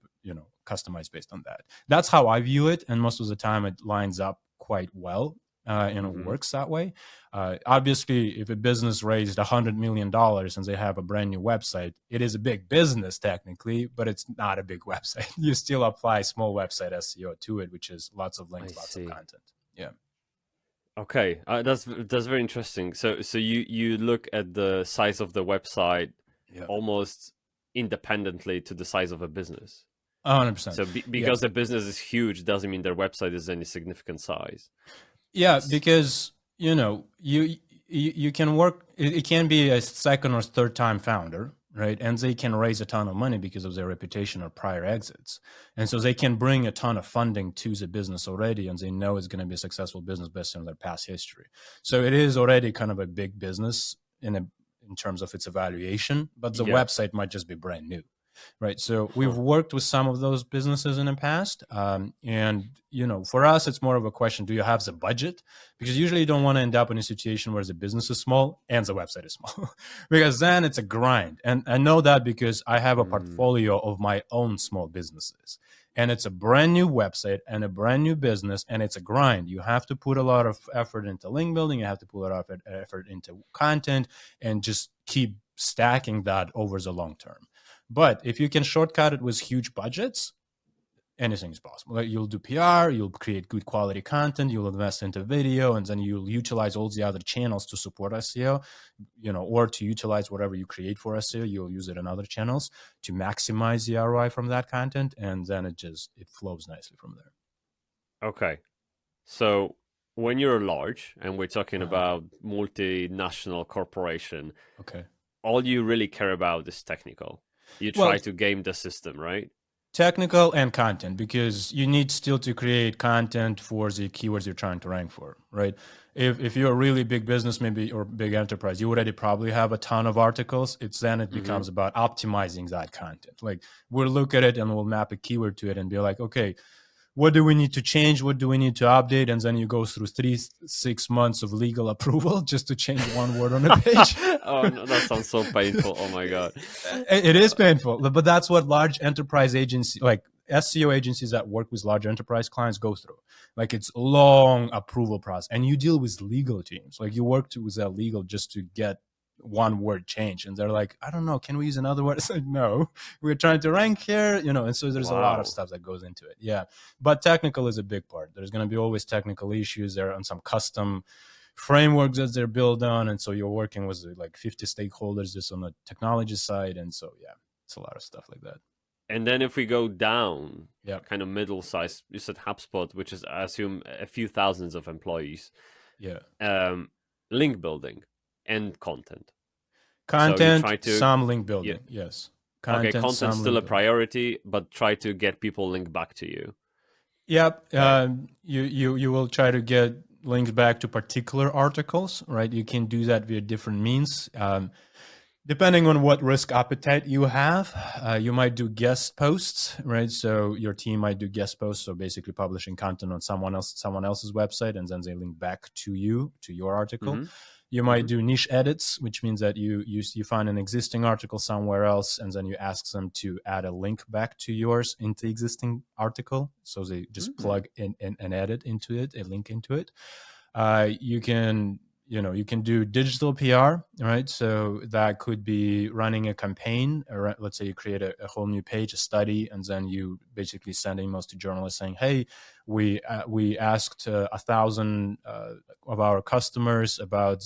customized based on that. That's how I view it. And most of the time it lines up quite well. It works that way. Obviously, if a business raised $100 million and they have a brand new website, it is a big business technically, but it's not a big website. You still apply small website SEO to it, which is lots of links, lots of content. Yeah.
Okay, that's very interesting. So you look at the size of the website almost independently to the size of a business.
100%.
So because the business is huge doesn't mean their website is any significant size.
Yeah, because you can work. It can be a second or third time founder, right? And they can raise a ton of money because of their reputation or prior exits, and so they can bring a ton of funding to the business already, and they know it's going to be a successful business based on their past history. So it is already kind of a big business in terms of its evaluation, but the website might just be brand new. Right. So we've worked with some of those businesses in the past. And, for us, it's more of a question, do you have the budget? Because usually you don't want to end up in a situation where the business is small and the website is small, because then it's a grind. And I know that because I have a portfolio of my own small businesses, and it's a brand new website and a brand new business, and it's a grind. You have to put a lot of effort into link building. You have to put a lot of effort into content, and just keep stacking that over the long term. But if you can shortcut it with huge budgets, anything is possible. Like you'll do PR, you'll create good quality content, you'll invest into video, and then you'll utilize all the other channels to support SEO, or to utilize whatever you create for SEO, you'll use it in other channels to maximize the ROI from that content, and then it flows nicely from there.
Okay. So when you're large, and we're talking about multinational corporation, all you really care about is technical. You try to game the system, right?
Technical and content, because you need still to create content for the keywords you're trying to rank for, right? If you're a really big business, maybe, or big enterprise, you already probably have a ton of articles. It becomes about optimizing that content. Like we'll look at it and we'll map a keyword to it and be like, okay, what do we need to change? What do we need to update? And then you go through 6 months of legal approval just to change one word on a page.
Oh, no, that sounds so painful. Oh my God.
It is painful, but that's what large enterprise agencies, like SEO agencies that work with large enterprise clients, go through. Like, it's long approval process, and you deal with legal teams. Like, you work with a legal just to get one word change, and they're like, I don't know, can we use another word? It's like, no, we're trying to rank here, and so there's a lot of stuff that goes into it. Yeah, but technical is a big part. There's going to be always technical issues there on some custom frameworks that they're built on, and so you're working with like 50 stakeholders just on the technology side, and so yeah, it's a lot of stuff like that.
And then if we go down,
yeah,
kind of middle size, you said HubSpot, which is, I assume, a few thousands of employees.
Yeah.
Link building and content.
Content, so some link building, yes.
Content's still a priority, but try to get people linked back to you.
Yep. Right. You will try to get links back to particular articles, right? You can do that via different means. Depending on what risk appetite you have, you might do guest posts, right? So your team might do guest posts, so basically publishing content on someone else's website, and then they link back to you, to your article. Mm-hmm. You might do niche edits, which means that you find an existing article somewhere else, and then you ask them to add a link back to yours into the existing article. So they just plug in an edit into it, a link into it. You can do digital PR, right? So that could be running a campaign, or let's say you create a whole new page, a study, and then you basically send emails to journalists saying, hey, we asked 1,000 of our customers about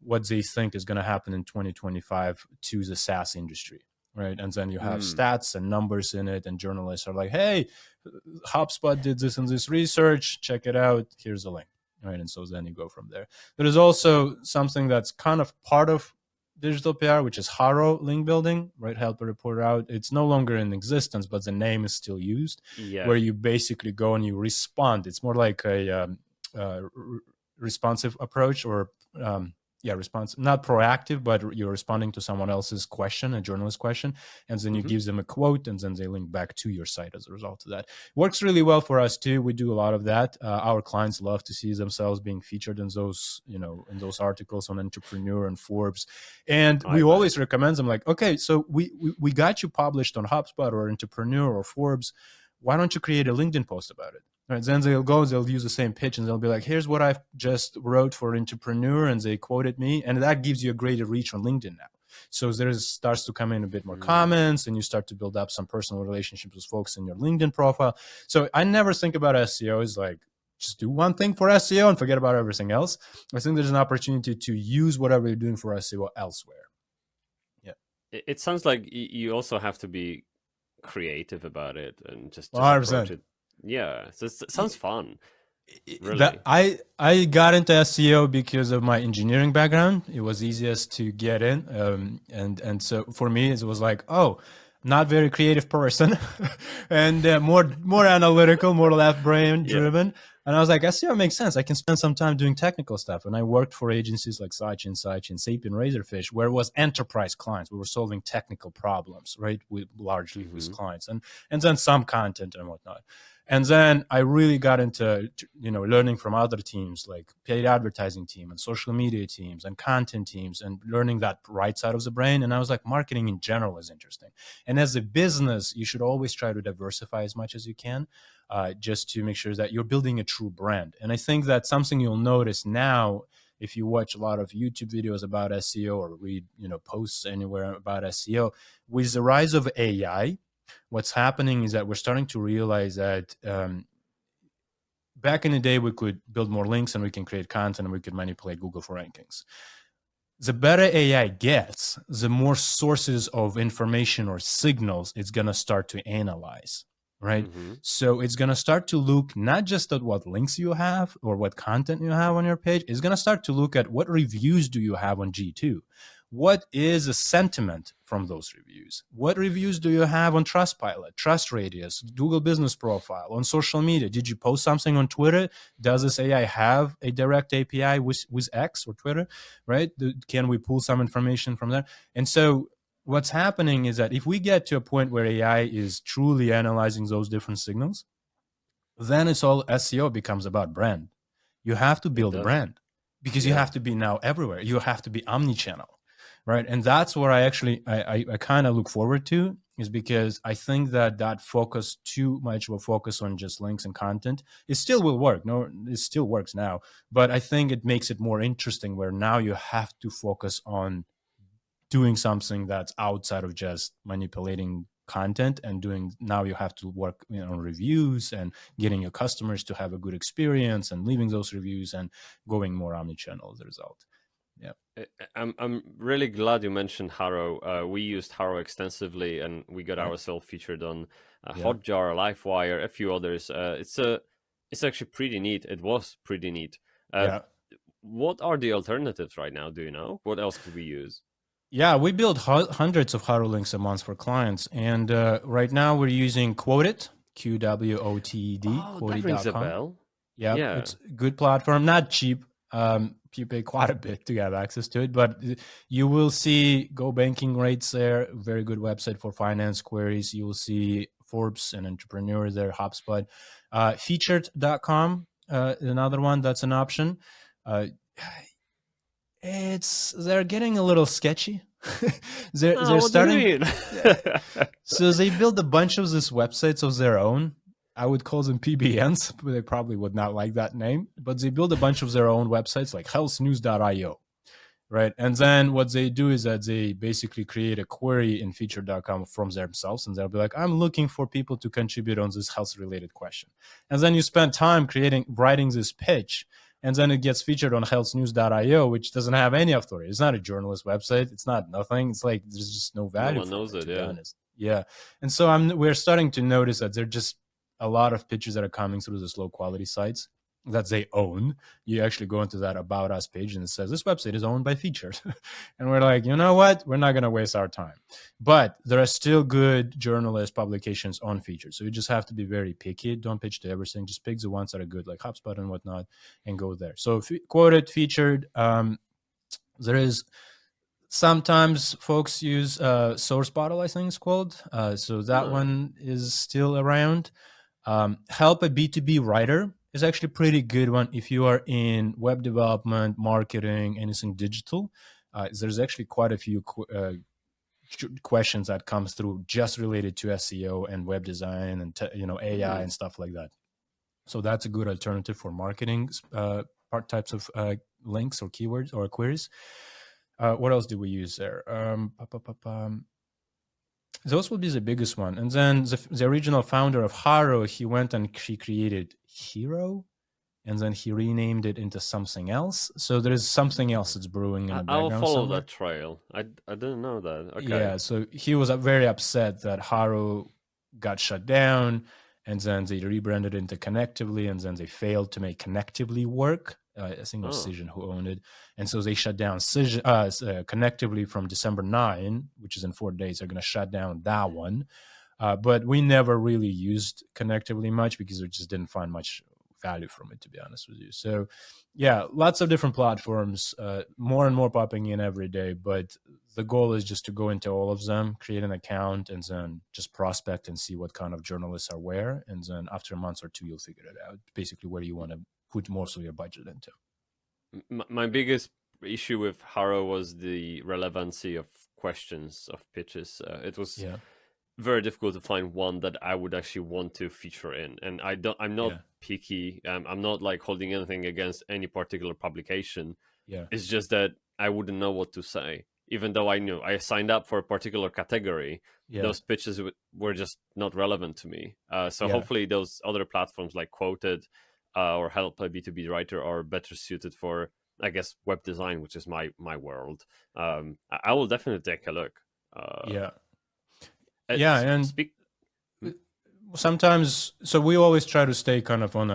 what they think is going to happen in 2025 to the SaaS industry, right? And then you have stats and numbers in it, and journalists are like, hey, HubSpot did this and this research, check it out, here's a link. Right, and so then you go from there. There is also something that's kind of part of digital PR, which is Haro link building, right? Help a reporter out. It's no longer in existence, but the name is still used. Where you basically go and you respond. It's more like a responsive approach, or not proactive, but you're responding to someone else's question, a journalist question, and then you give them a quote, and then they link back to your site as a result of that. Works really well for us too. We do a lot of that. Our clients love to see themselves being featured in those, in those articles on Entrepreneur and Forbes, and we always recommend them, like, okay, so we got you published on HubSpot or Entrepreneur or Forbes. Why don't you create a LinkedIn post about it? Right, then they'll use the same pitch, and they'll be like, here's what I've just wrote for Entrepreneur, and they quoted me, and that gives you a greater reach on LinkedIn now. So there starts to come in a bit more comments, and you start to build up some personal relationships with folks in your LinkedIn profile. So I never think about SEO as like, just do one thing for SEO and forget about everything else. I think there's an opportunity to use whatever you're doing for SEO elsewhere. Yeah.
It sounds like you also have to be creative about it and just approach it. Yeah, so it sounds fun. Really.
I got into SEO because of my engineering background. It was easiest to get in, and so for me it was like, oh, not very creative person, and more analytical, more left brain driven. And I was like, SEO makes sense. I can spend some time doing technical stuff. And I worked for agencies like Sachin, Sapien, Razorfish, where it was enterprise clients. We were solving technical problems, right, largely with clients, and then some content and whatnot. And then I really got into, learning from other teams, like paid advertising team and social media teams and content teams, and learning that right side of the brain. And I was like, marketing in general is interesting. And as a business, you should always try to diversify as much as you can, just to make sure that you're building a true brand. And I think that's something you'll notice now if you watch a lot of YouTube videos about SEO or read, posts anywhere about SEO. With the rise of AI, what's happening is that we're starting to realize that back in the day, we could build more links and we can create content and we could manipulate Google for rankings. The better AI gets, the more sources of information or signals it's going to start to analyze, right? So it's going to start to look not just at what links you have or what content you have on your page. It's going to start to look at what reviews do you have on G2. What is the sentiment from those reviews? What reviews do you have on Trustpilot, TrustRadius, Google Business Profile, on social media? Did you post something on Twitter? Does this AI have a direct API with X or Twitter, right? Can we pull some information from there? And so what's happening is that if we get to a point where AI is truly analyzing those different signals, then it's all SEO becomes about brand. You have to
It
build a
does.
brand because you
Yeah.
have to be now everywhere. You have to be omnichannel, right? And that's where I kind of look forward to, is because I think that focus, too much of a focus on just links and content, it still will work. No, it still works now, but I think it makes it more interesting where now you have to focus on doing something that's outside of just manipulating content, and doing, now you have to work, on reviews and getting your customers to have a good experience and leaving those reviews and going more omnichannel as a result. Yeah.
I'm really glad you mentioned Harrow. We used Harrow extensively, and we got
Right.
ourselves featured on
Yeah.
Hotjar, Livewire, a few others. It's actually pretty neat. It was pretty neat. Uh,
Yeah.
what are the alternatives right now? Do you know what else could we use?
Yeah, we build hundreds of Harrow links a month for clients, and right now we're using Quoted, QWOTED,
Oh, that rings a
quoted.com.
bell.
Yeah,
Yeah.
it's a good platform, not cheap. You pay quite a bit to have access to it, but you will see Go banking rates there. Very good website for finance queries. You will see Forbes and Entrepreneur there, HubSpot. Featured.com, another one that's an option. Uh, they're getting a little sketchy.
Oh,
They're
what do you
starting.
mean?
Yeah. So they build a bunch of these websites of their own. I would call them PBNs, but they probably would not like that name. But they build a bunch of their own websites like healthnews.io, right? And then what they do is that they basically create a query in feature.com from themselves, and they'll be like, I'm looking for people to contribute on this health related question. And then you spend time writing this pitch, and then it gets featured on healthnews.io, which doesn't have any authority. It's not a journalist website. It's not nothing. It's like there's just no
No
value
one
from
knows
it,
it.
to be
Yeah.
honest. Yeah. And so we're starting to notice that there are just a lot of pitches that are coming through these low quality sites that they own. You actually go into that About Us page and it says this website is owned by Featured. And we're like, you know what? We're not going to waste our time. But there are still good journalist publications on Featured. So you just have to be very picky. Don't pitch to everything. Just pick the ones that are good, like HubSpot and whatnot, and go there. So Quoted, Featured. There is sometimes folks use Source Bottle, I think it's called. So that
Huh.
one is still around. Help a B2B writer is actually a pretty good one if you are in web development, marketing, anything digital. There's actually quite a few questions that comes through just related to SEO and web design and AI
Hmm.
and stuff like that. So that's a good alternative for marketing types of links or keywords or queries. What else do we use there? Those would be the biggest one. And then the original founder of Haro, he went and he created Hero, and then he renamed it into something else. So there is something else that's brewing in the
I'll
background
follow
somewhere.
that trail. I didn't know that. Okay.
Yeah, so he was very upset that Haro got shut down, and then they rebranded into Connectively, and then they failed to make Connectively work. I think it was
Oh.
Cision who owned it, and so they shut down Connectively from December 9, which is in 4 days. They're going to shut down that one, but we never really used Connectively much because we just didn't find much value from it, to be honest with you. So yeah, lots of different platforms, more and more popping in every day, but the goal is just to go into all of them, create an account, and then just prospect and see what kind of journalists are where, and then after a month or two you'll figure it out, basically where you want to put most of your budget into.
My biggest issue with Harrow was the relevancy of questions of pitches. It was
Yeah.
very difficult to find one that I would actually want to feature in. And I'm not
Yeah.
picky. I'm not like holding anything against any particular publication.
Yeah.
It's just that I wouldn't know what to say. Even though I knew I signed up for a particular category,
Yeah.
those pitches were just not relevant to me. So
Yeah.
hopefully those other platforms like Quoted or Help a B2B Writer are better suited for, I guess, web design, which is my world. I will definitely take a look.
Yeah. Yeah. And
Speak.
sometimes, so we always try to stay kind of in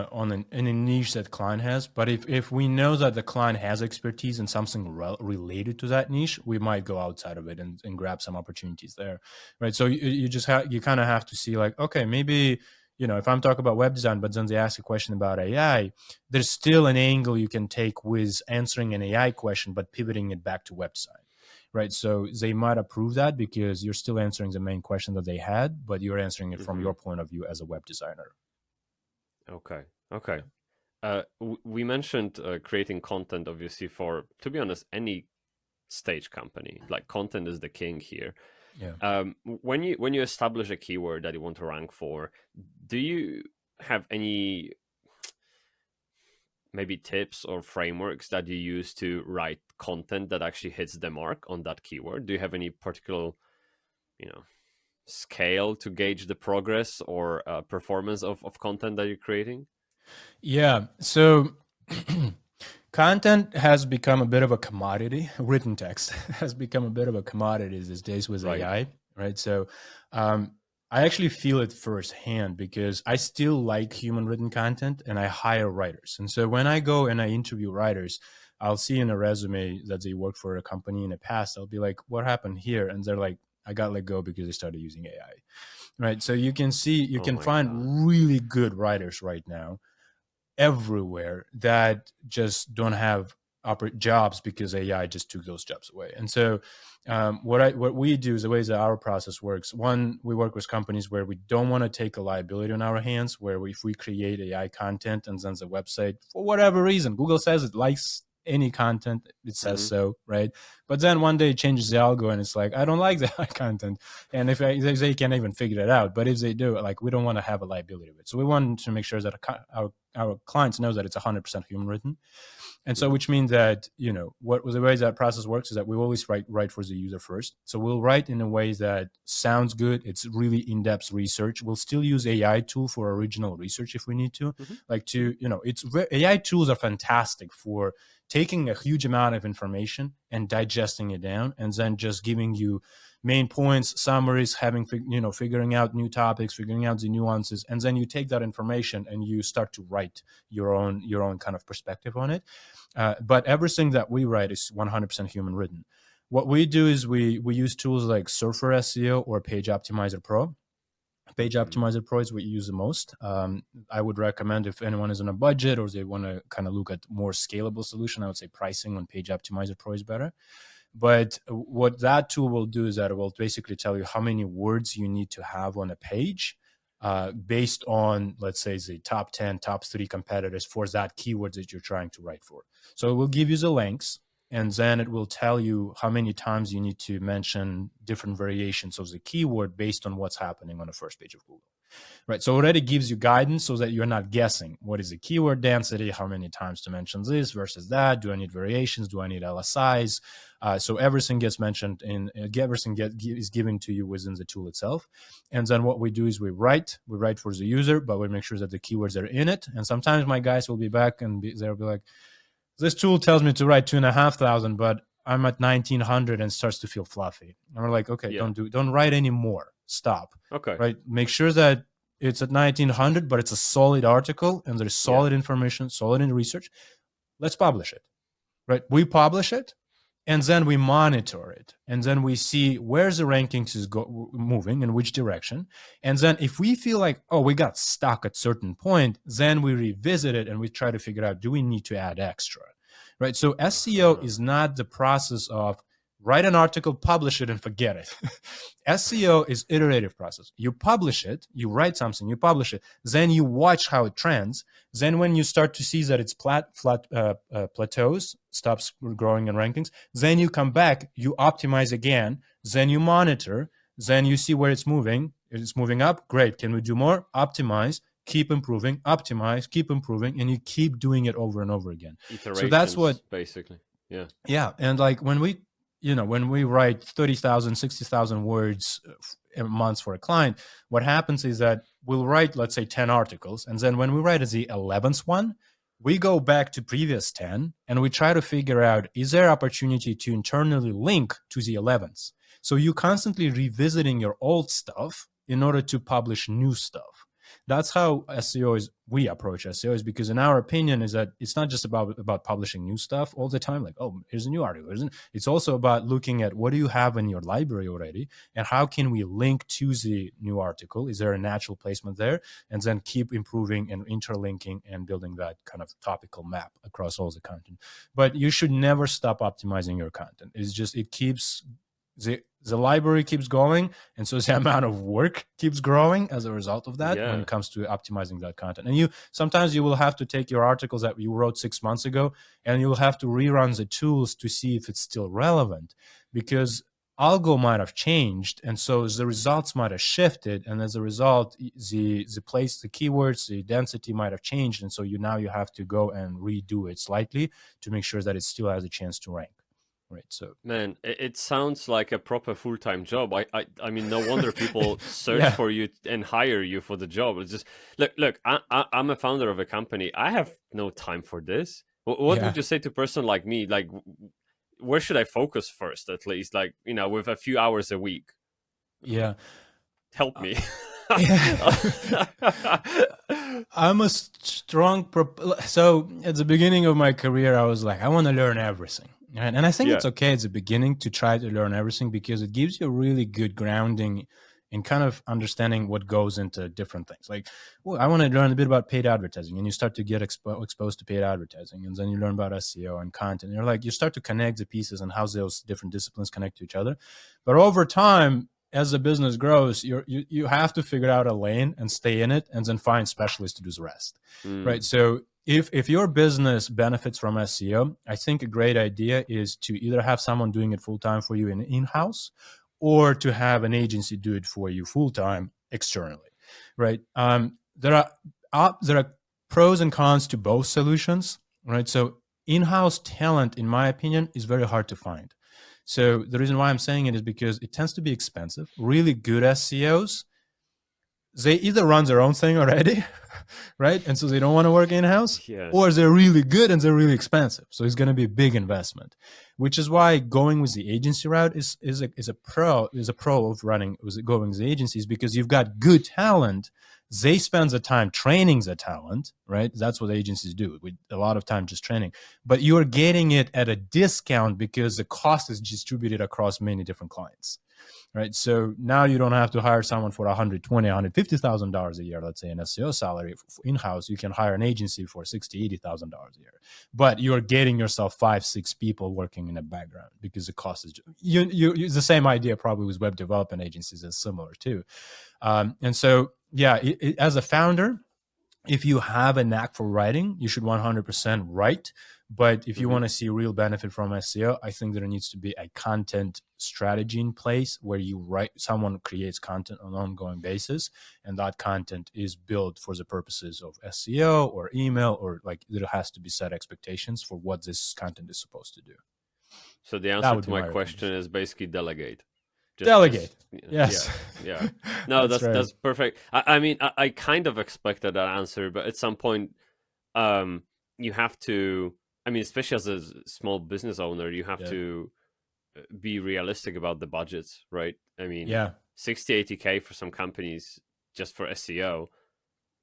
a niche that client has, but if we know that the client has expertise in something related to that niche, we might go outside of it and grab some opportunities there, right? So you just you kind of have to see like, okay, maybe, if I'm talking about web design, but then they ask a question about AI, there's still an angle you can take with answering an AI question but pivoting it back to web design, right? So they might approve that because you're still answering the main question that they had, but you're answering it from
Mhm.
your point of view as a web designer.
Okay. Okay. We mentioned creating content, obviously, for, to be honest, any stage company. Like, content is the king here.
Yeah.
When you establish a keyword that you want to rank for, do you have any maybe tips or frameworks that you use to write content that actually hits the mark on that keyword? Do you have any particular, you know, scale to gauge the progress or performance of content that you're creating?
Yeah. So content has become a bit of a commodity. Written text has become a bit of a commodity these days with
Right.
AI, right? So I actually feel it firsthand because I still like human written content and I hire writers. And so when I go and I interview writers, I'll see in a resume that they worked for a company in the past. I'll be like, what happened here? And they're like, I got let go because they started using AI. Right. So you can see, you
Oh
can
my God.
find really good writers right now everywhere that just don't have jobs because AI just took those jobs away. And so, what we do is the ways that our process works. One, we work with companies where we don't want to take a liability on our hands. Where if we create AI content and then the website, for whatever reason, Google says it likes any content, it says
Hmm.
so, right? But then one day it changes the algo and it's like, I don't like that content. And if they can't even figure it out, but if they do, like, we don't want to have a liability of it. So we want to make sure that our clients know that it's 100% human written. And so,
Hmm.
which means that, what the way that process works is that we always write for the user first. So we'll write in a way that sounds good. It's really in-depth research. We'll still use AI tool for original research if we need to.
Hmm.
Like
Hmm.
AI tools are fantastic for taking a huge amount of information and digesting it down, and then just giving you main points, summaries, figuring out new topics, figuring out the nuances, and then you take that information and you start to write your own kind of perspective on it. But everything that we write is 100% human written. What we do is we use tools like Surfer SEO or Page Optimizer Pro. Page
Hmm.
Optimizer Pro is what you use the most. I would recommend, if anyone is on a budget or they want to kind of look at more scalable solution, I would say pricing on Page Optimizer Pro is better. But what that tool will do is that it will basically tell you how many words you need to have on a page, based on, let's say, the top 10, top 3 competitors for that keyword that you're trying to write for. So it will give you the links, and then it will tell you how many times you need to mention different variations of the keyword based on what's happening on the first page of Google. Right. So already gives you guidance so that you're not guessing what is the keyword density, how many times to mention this versus that. Do I need variations? Do I need LSIs? So everything gets mentioned everything is given to you within the tool itself. And then what we do is we write for the user, but we make sure that the keywords are in it. And sometimes my guys will be back and they'll be like, this tool tells me to write 2,500, but I'm at 1,900 and starts to feel fluffy. And we're like, okay,
Yeah.
don't write any more. Stop.
Okay.
Right. Make sure that it's at 1,900, but it's a solid article and there's
Yeah.
solid information, solid in research. Let's publish it. Right. We publish it, and then we monitor it, and then we see where the rankings is moving, in which direction. And then if we feel like, oh, we got stuck at certain point, then we revisit it and we try to figure out, do we need to add extra, right? So SEO
Uh-huh.
is not the process of write an article, publish it, and forget it. SEO is iterative process. You publish it, you write something, you publish it, then you watch how it trends. Then when you start to see that it's plateaus, stops growing in rankings, then you come back, you optimize again, then you monitor, then you see where it's moving. It's moving up, great. Can we do more? Optimize, keep improving, optimize, keep improving, and you keep doing it over and over again. So that's what,
Iterations, basically. Yeah.
yeah. And like when we write 30,000, 60,000 words a month for a client, what happens is that we'll write, let's say, 10 articles. And then when we write the 11th one, we go back to previous 10 and we try to figure out, is there opportunity to internally link to the 11th? So you constantly revisiting your old stuff in order to publish new stuff. That's how we approach SEO, is because in our opinion is that it's not just about publishing new stuff all the time. Like, oh, here's a new article. It's also about looking at what do you have in your library already, and how can we link to the new article? Is there a natural placement there? And then keep improving and interlinking and building that kind of topical map across all the content. But you should never stop optimizing your content. It keeps the library keeps going, and so the amount of work keeps growing as a result of that when
Yeah.
it comes to optimizing that content. And sometimes you will have to take your articles that you wrote 6 months ago, and you'll have to rerun the tools to see if it's still relevant, because algo might have changed, and so the results might have shifted, and as a result, the place, the keywords, the density might have changed, and so now you have to go and redo it slightly to make sure that it still has a chance to rank. Right. So,
Man, it sounds like a proper full-time job. I mean, no wonder people search
yeah,
for you and hire you for the job. It's just, look, I'm a founder of a company. I have no time for this. What
yeah,
would you say to a person like me? Like, where should I focus first, at least? Like, with a few hours a week.
yeah.
Help me.
Yeah. I'm a strong so at the beginning of my career, I was like, I want to learn everything. And I think
Yeah.
it's okay at the beginning to try to learn everything, because it gives you a really good grounding in kind of understanding what goes into different things. Like, well, I want to learn a bit about paid advertising, and you start to get exposed to paid advertising, and then you learn about SEO and content. And you're like, you start to connect the pieces and how those different disciplines connect to each other. But over time, as the business grows, you have to figure out a lane and stay in it, and then find specialists to do the rest, right? So if your business benefits from SEO, I think a great idea is to either have someone doing it full time for you in-house, or to have an agency do it for you full time externally, right? There are pros and cons to both solutions, right? So in-house talent, in my opinion, is very hard to find. So the reason why I'm saying it is because it tends to be expensive. Really good SEOs, they either run their own thing already, right? And so they don't want to work in-house,
Yeah.
or they're really good and they're really expensive. So it's going to be a big investment, which is why going with the agency route is a pro of going with the agencies, because you've got good talent. They spend the time training the talent, right? That's what agencies do, with a lot of time just training. But you're getting it at a discount because the cost is distributed across many different clients, right? So now you don't have to hire someone for $120,000, $150,000 a year, let's say an SEO salary in-house. You can hire an agency for $60,000, $80,000 a year, but you're getting yourself 5-6 people working in the background, because the cost is the same idea probably with web development agencies is similar too. And so, yeah, as a founder, if you have a knack for writing, you should 100% write. But if you want to see real benefit from SEO, I think there needs to be a content strategy in place where someone creates content on an ongoing basis, and that content is built for the purposes of SEO or email, or like there has to be set expectations for what this content is supposed to do.
So the answer to my question is basically delegate.
Delegate. Yes.
Yeah. No,
That's right.
that's perfect. I mean, I kind of expected that answer, but at some point, you have to. I mean, especially as a small business owner, you have to be realistic about the budgets, right? I mean, 60-80K for some companies just for SEO,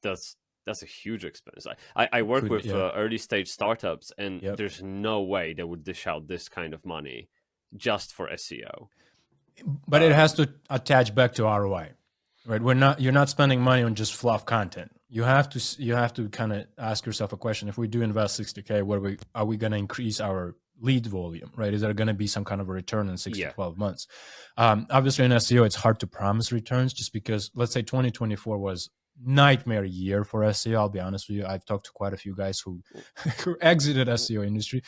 that's a huge expense. I work with early stage startups, and there's no way they would dish out this kind of money just for SEO.
But it has to attach back to ROI, right? You're not spending money on just fluff content. You have to kind of ask yourself a question: if we do invest 60K, are we going to increase our lead volume, right? Is there going to be some kind of a return in 6 to 12 months? Obviously, in SEO, it's hard to promise returns, just because, let's say 2024 was nightmare year for SEO. I'll be honest with you. I've talked to quite a few guys who exited SEO industry.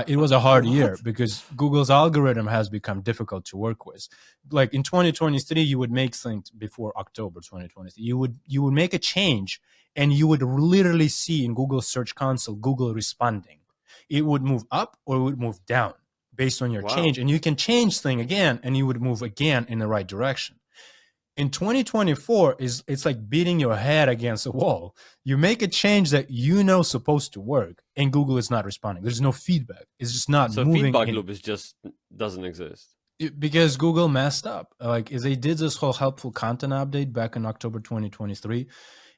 It was a hard year because Google's algorithm has become difficult to work with. Like in 2023, you would make things before October 2023. You would make a change, and you would literally see in Google Search Console, Google responding. It would move up or it would move down based on your change. And you can change thing again, and you would move again in the right direction. In 2024, it's like beating your head against a wall. You make a change that supposed to work, and Google is not responding. There's no feedback. It's just not moving.
So feedback loop doesn't exist.
Because Google messed up. Like, they did this whole helpful content update back in October 2023,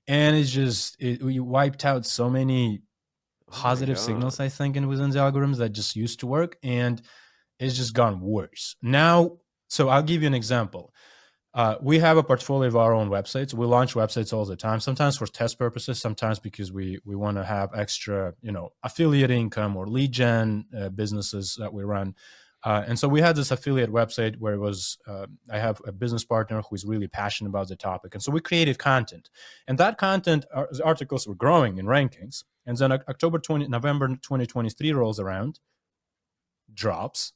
and it wiped out so many positive signals, I think, within the algorithms that just used to work, and it's just gone worse. Now, so I'll give you an example. We have a portfolio of our own websites. We launch websites all the time, sometimes for test purposes, sometimes because we want to have extra, affiliate income or lead gen businesses that we run. And so we had this affiliate website where it was, I have a business partner who is really passionate about the topic. And so we created content. And that content, articles were growing in rankings. And then November 2023 rolls around, drops,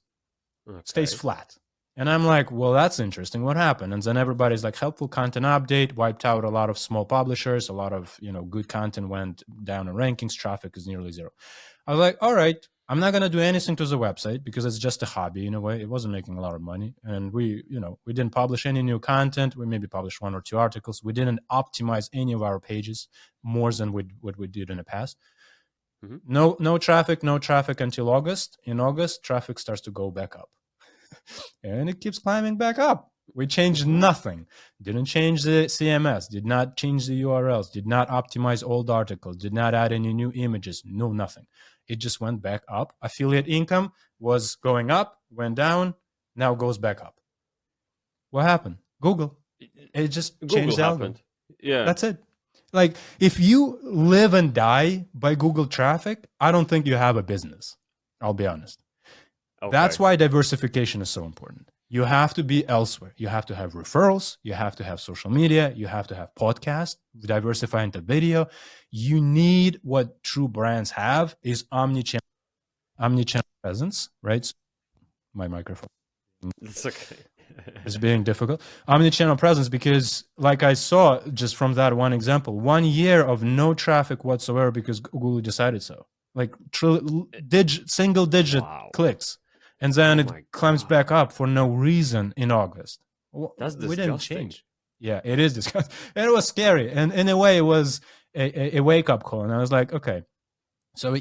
stays flat. And I'm like, well, that's interesting. What happened? And then everybody's like, helpful content update, wiped out a lot of small publishers. A lot of, good content went down in rankings. Traffic is nearly zero. I was like, all right, I'm not going to do anything to the website because it's just a hobby in a way. It wasn't making a lot of money. And we didn't publish any new content. We maybe published 1 or 2 articles. We didn't optimize any of our pages more than what we did in the past. Mm-hmm. No traffic until August. In August, traffic starts to go back up. And it keeps climbing back up. We changed nothing. Didn't change the CMS, did not change the URLs, did not optimize old articles, did not add any new images, no nothing. It just went back up. Affiliate income was going up, went down, now goes back up. What happened? Google. It just changed the algorithm.
Yeah.
That's it. Like, if you live and die by Google traffic, I don't think you have a business. I'll be honest. Okay. That's why diversification is so important. You have to be elsewhere. You have to have referrals. You have to have social media. You have to have podcasts, diversify into video. You need what true brands have is omnichannel presence, right? So my microphone.
It's okay.
It's being difficult. Omnichannel presence, because like I saw just from that one example, 1 year of no traffic whatsoever because Google decided so. Like single digit clicks. And then it climbs back up for no reason in August.
That's disgusting.
We didn't change. Yeah, it is disgusting. And it was scary. And in a way, it was a wake-up call. And I was like, okay, so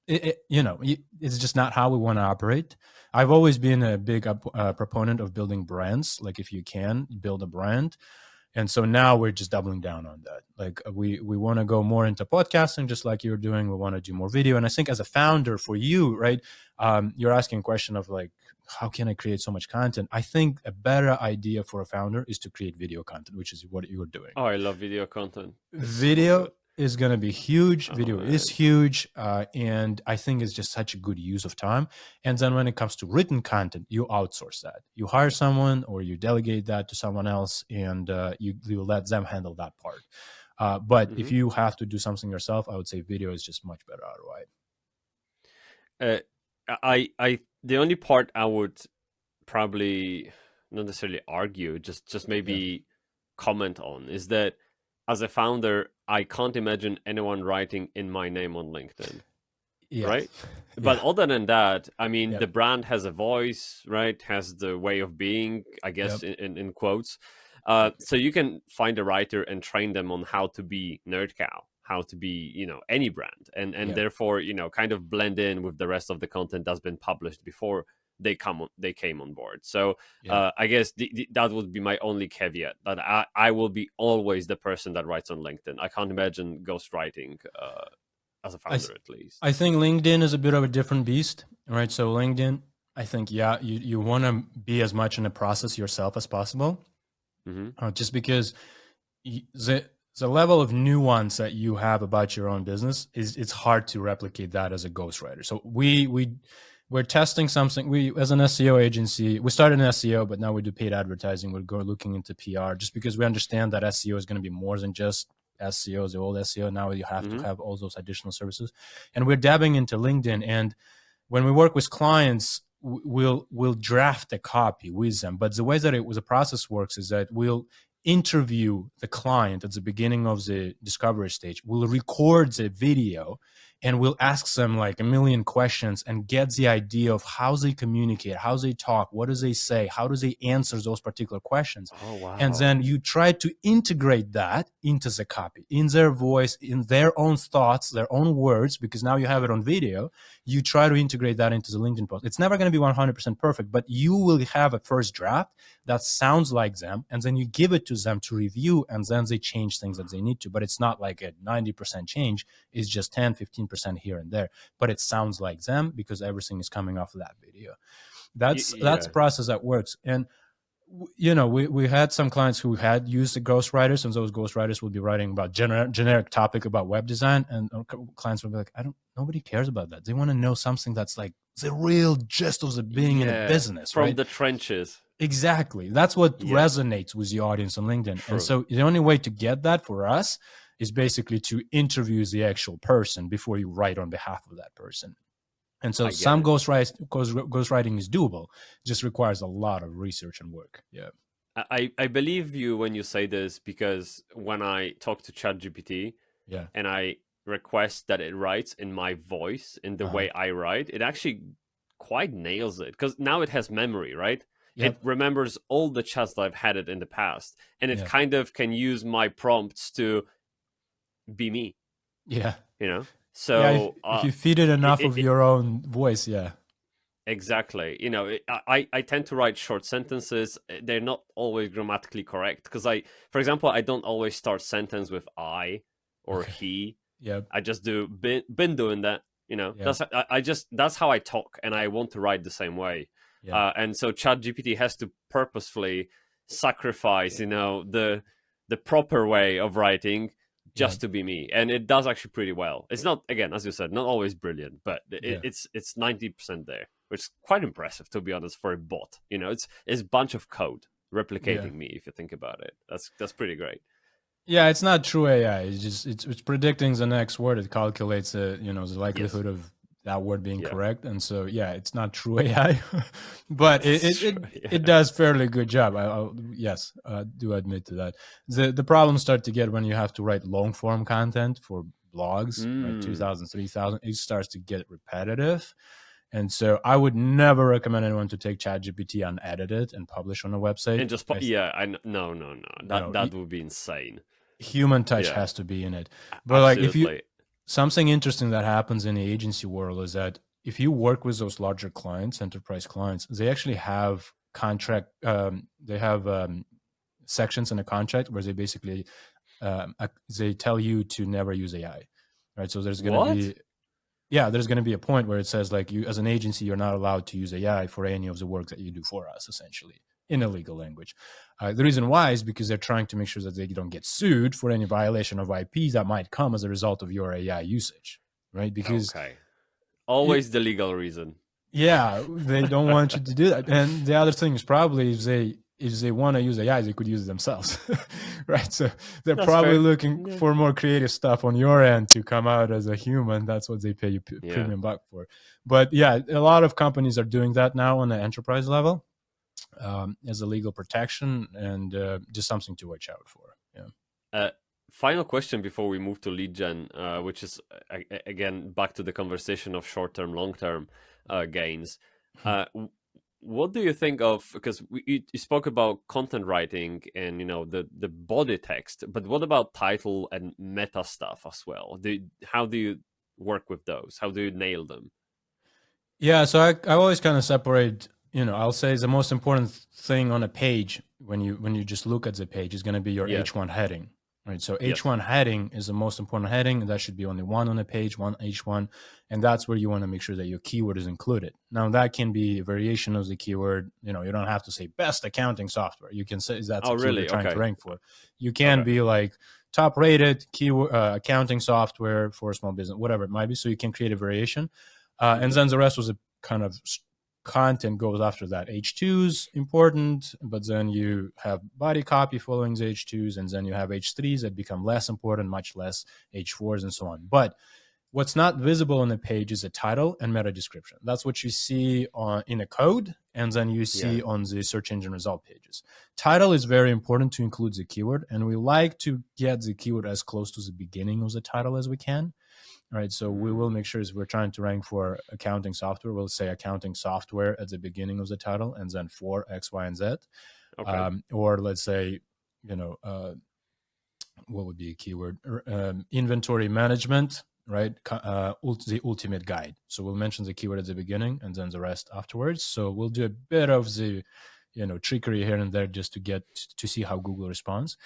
it's just not how we want to operate. I've always been a big proponent of building brands. Like, if you can, build a brand. And so now we're just doubling down on that. Like, we want to go more into podcasting, just like you're doing. We want to do more video. And I think as a founder for you, right, you're asking a question of like, how can I create so much content? I think a better idea for a founder is to create video content, which is what you're doing.
Oh, I love video content.
Video is going to be huge. Video is huge. And I think it's just such a good use of time. And then when it comes to written content, you outsource that. You hire someone or you delegate that to someone else, and you let them handle that part. But if you have to do something yourself, I would say video is just much better ROI.
The only part I would probably not necessarily argue, just maybe comment on, is that as a founder, I can't imagine anyone writing in my name on LinkedIn, right? But other than that, I mean, the brand has a voice, right? Has the way of being, I guess, in quotes. So you can find a writer and train them on how to be NerdCow, how to be, any brand, and therefore, kind of blend in with the rest of the content that's been published before they came on board. So I guess that would be my only caveat, that I will be always the person that writes on LinkedIn. I can't imagine ghostwriting as a founder, at least.
I think LinkedIn is a bit of a different beast, right? So LinkedIn, I think, you want to be as much in the process yourself as possible, just because the level of nuance that you have about your own business it's hard to replicate that as a ghostwriter. So we're testing something. We, as an SEO agency, we started in SEO, but now we do paid advertising. We're looking into PR just because we understand that SEO is going to be more than just SEO, the old SEO. Now you have to have all those additional services. And we're dabbing into LinkedIn. And when we work with clients, we'll draft a copy with them. But the way that the process works is that we'll interview the client at the beginning of the discovery stage. We'll record the video and we'll ask them like a million questions and get the idea of how they communicate, how they talk, what do they say, how do they answer those particular questions.
Oh, wow.
And then you try to integrate that into the copy, in their voice, in their own thoughts, their own words, because now you have it on video. You try to integrate that into the LinkedIn post. It's never going to be 100% perfect, but you will have a first draft that sounds like them, and then you give it to them to review, and then they change things that they need to. But it's not like a 90% change. It's just 10, 15% here and there. But it sounds like them because everything is coming off of that video. That's a process that works. And We had some clients who had used the ghostwriters, and those ghostwriters would be writing about generic topic about web design, and clients would be like, nobody cares about that. They want to know something that's like the real gist of the being in a business,
from
right?
the trenches.
Exactly. That's what resonates with the audience on LinkedIn.
True.
And so the only way to get that for us is basically to interview the actual person before you write on behalf of that person. And so some ghostwriting is doable. It just requires a lot of research and work. Yeah.
I believe you when you say this, because when I talk to ChatGPT and I request that it writes in my voice, in the way I write, it actually quite nails it, because now it has memory, right? Yep. It remembers all the chats that I've had it in the past, and it kind of can use my prompts to be me.
Yeah.
So
if you feed it enough of your own voice,
exactly. I tend to write short sentences. They're not always grammatically correct, because for example, I don't always start sentence with I or he.
Yeah.
I just do been doing that. That's how I talk, and I want to write the same way. And so ChatGPT has to purposefully sacrifice, the proper way of writing just to be me, and it does actually pretty well. It's not, again, as you said, not always brilliant, but it's 90% there, which is quite impressive, to be honest, for a bot. It's a bunch of code replicating me, if you think about it. That's pretty great.
Yeah, it's not true AI. It's just it's predicting the next word. It calculates the likelihood of that word being correct, and so it's not true AI, but it does fairly good job. I do admit to that. The problems start to get when you have to write long form content for blogs, right? 2,000, 3,000. It starts to get repetitive. And so I would never recommend anyone to take ChatGPT unedited and publish on a website.
And just no. That would be insane.
Human touch has to be in it. But
absolutely.
Something interesting that happens in the agency world is that if you work with those larger clients, enterprise clients, they actually have contract. They have sections in a contract where they basically they tell you to never use AI, right? So there's going to be there's going to be a point where it says, like, you as an agency, you're not allowed to use AI for any of the work that you do for us, essentially, in a legal language. The reason why is because they're trying to make sure that they don't get sued for any violation of IP that might come as a result of your AI usage, right? Because
always the legal reason.
Yeah, they don't want you to do that. And the other thing is probably if they want to use AI, they could use it themselves, right? So they're probably looking for more creative stuff on your end to come out as a human. That's what they pay you premium buck for. But a lot of companies are doing that now on the enterprise level as a legal protection, and just something to watch out for.
Final question before we move to lead gen, which is again back to the conversation of short-term, long-term gains. What do you think of, because you spoke about content writing and the body text, but what about title and meta stuff as well? How do you work with those? How do you nail them?
So I always kind of separate. I'll say the most important thing on a page when you just look at the page is going to be your H1 heading. Right, so H1 heading is the most important heading, and that should be only one on a page, one H1, and that's where you want to make sure that your keyword is included. Now, that can be a variation of the keyword. You don't have to say best accounting software. You can say that's what you're trying to rank for. You can be like top rated keyword accounting software for a small business, whatever it might be. So you can create a variation, and then the rest was a kind of content goes after that. H2's important, but then you have body copy following the H2's, and then you have H3's that become less important, much less H4's, and so on. But what's not visible on the page is a title and meta description. That's what you see in a code, and then you see on the search engine result pages. Title is very important to include the keyword, and we like to get the keyword as close to the beginning of the title as we can. All right, so we will make sure as we're trying to rank for accounting software, we'll say accounting software at the beginning of the title, and then for X, Y, and Z. Or let's say, what would be a keyword? Inventory management, right? The ultimate guide. So we'll mention the keyword at the beginning and then the rest afterwards. So we'll do a bit of the, trickery here and there just to get to see how Google responds.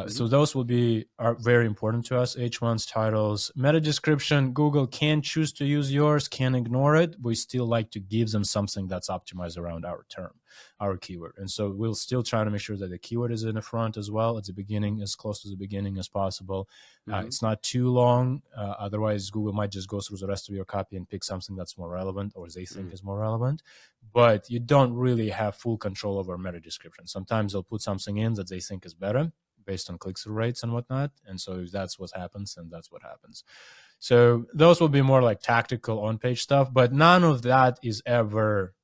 So those are very important to us. H1's titles, meta description. Google can choose to use yours, can ignore it. We still like to give them something that's optimized around our term. our keyword. And so we'll still try to make sure that the keyword is in the front as well at the beginning, as close to the beginning as possible. It's not too long. Otherwise, Google might just go through the rest of your copy and pick something that's more relevant or they think is more relevant. But you don't really have full control over meta description. Sometimes they'll put something in that they think is better based on click-through rates and whatnot. And so if that's what happens, then that's what happens. So those will be more like tactical on-page stuff, but none of that is ever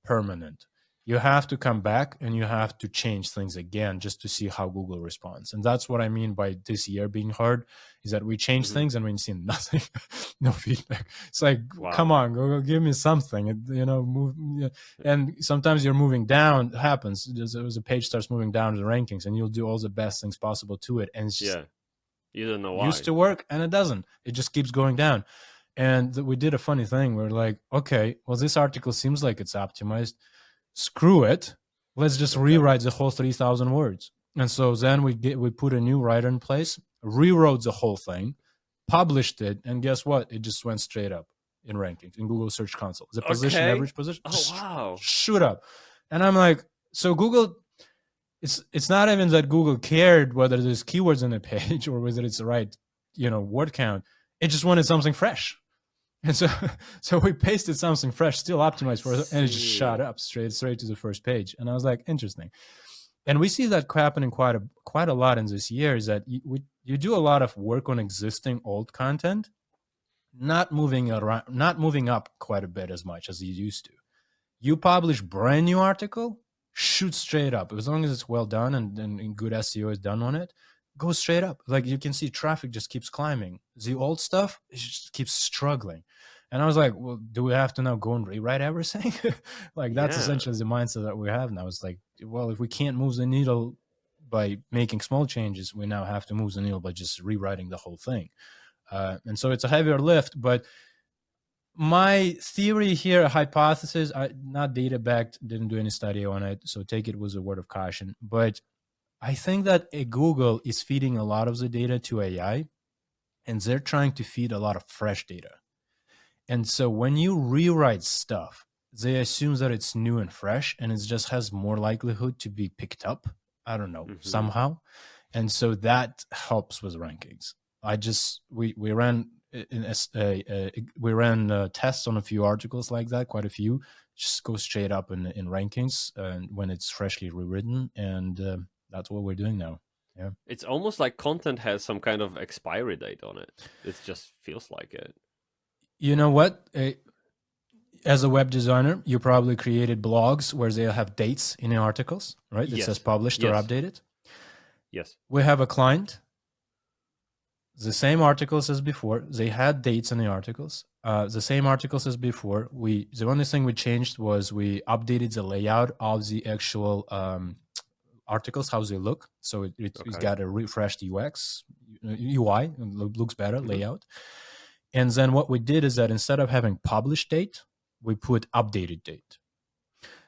permanent. You have to come back and you have to change things again just to see how Google responds. And that's what I mean by this year being hard, is that we change things and we see nothing, no feedback. It's like, come on, Google, give me something, move. And sometimes you're moving down, it happens. There's a page starts moving down the rankings and you'll do all the best things possible to it. And it's just,
you don't know why.
Used to work and it doesn't. It just keeps going down. And we did a funny thing. We're like, okay, well, this article seems like it's optimized. Screw it. Let's just rewrite the whole 3,000 words. And so then we put a new writer in place, rewrote the whole thing, published it, and guess what? It just went straight up in rankings in Google Search Console. The position, average position, shoot up. And I'm like, so Google, it's not even that Google cared whether there's keywords in the page or whether it's the right, word count. It just wanted something fresh. And so we pasted something fresh, still optimized for it, and it just shot up straight to the first page. And I was like, interesting. And we see that happening quite a lot in this year, is that you do a lot of work on existing old content, not moving up quite a bit as much as you used to. You publish brand new article, shoot straight up. As long as it's well done and good SEO is done on it, go straight up. Like you can see traffic just keeps climbing. The old stuff, it just keeps struggling. And I was like, well, do we have to now go and rewrite everything? Like that's essentially the mindset that we have now. It's like, well, if we can't move the needle by making small changes, we now have to move the needle by just rewriting the whole thing. And so it's a heavier lift, but my theory here, a hypothesis, not data backed, didn't do any study on it, so take it with a word of caution. But I think that Google is feeding a lot of the data to AI, and they're trying to feed a lot of fresh data. And so when you rewrite stuff, they assume that it's new and fresh, and it just has more likelihood to be picked up. I don't know, somehow. And so that helps with rankings. We ran tests on a few articles like that, quite a few, just go straight up in rankings when it's freshly rewritten, and that's what we're doing now. Yeah,
it's almost like content has some kind of expiry date on it. It just feels like it.
You know what? As a web designer, you probably created blogs where they'll have dates in the articles, right? It says published or updated.
Yes.
We have a client. The same articles as before. They had dates in the articles. The same articles as before. The only thing we changed was we updated the layout of the actual articles, how they look. So it's got a refreshed UX, UI, looks better, layout. And then what we did is that instead of having published date, we put updated date,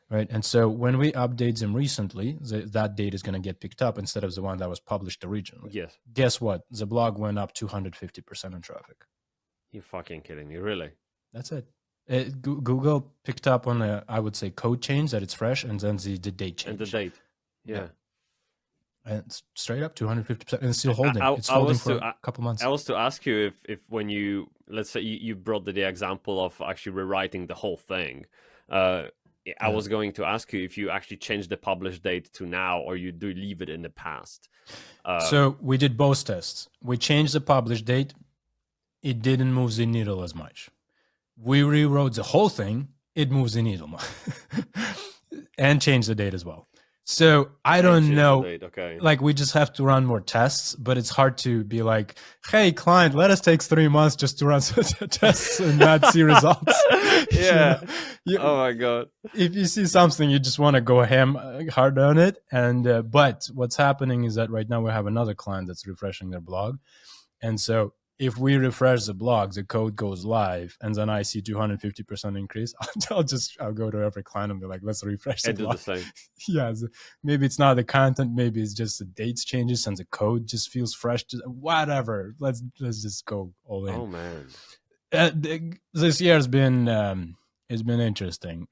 right? And so when we update them recently, that date is going to get picked up instead of the one that was published originally.
Yes.
Guess what? The blog went up 250% in traffic.
You're fucking kidding me, really?
That's it. Google picked up on I would say, code change that it's fresh, and then the date change.
And the date, yeah.
And straight up 250%, and it's still holding. It's holding for a couple months.
I was to ask you if when you, let's say you brought the example of actually rewriting the whole thing. I was going to ask you if you actually changed the published date to now, or you do leave it in the past.
So we did both tests. We changed the published date. It didn't move the needle as much. We rewrote the whole thing. It moves the needle more. And changed the date as well. So I don't know, like we just have to run more tests, but it's hard to be like, hey, client, let us take 3 months just to run some tests and not see results.
Yeah. Oh my God.
If you see something, you just want to go hard on it. And, but what's happening is that right now we have another client that's refreshing their blog. And so if we refresh the blog, the code goes live, and then I see 250% increase, I'll go to every client and be like, let's refresh the blog.
Do the same.
Yeah, maybe it's not the content, maybe it's just the dates changes and the code just feels fresh. Whatever, let's just go all in.
Oh man,
this year has been It's been interesting.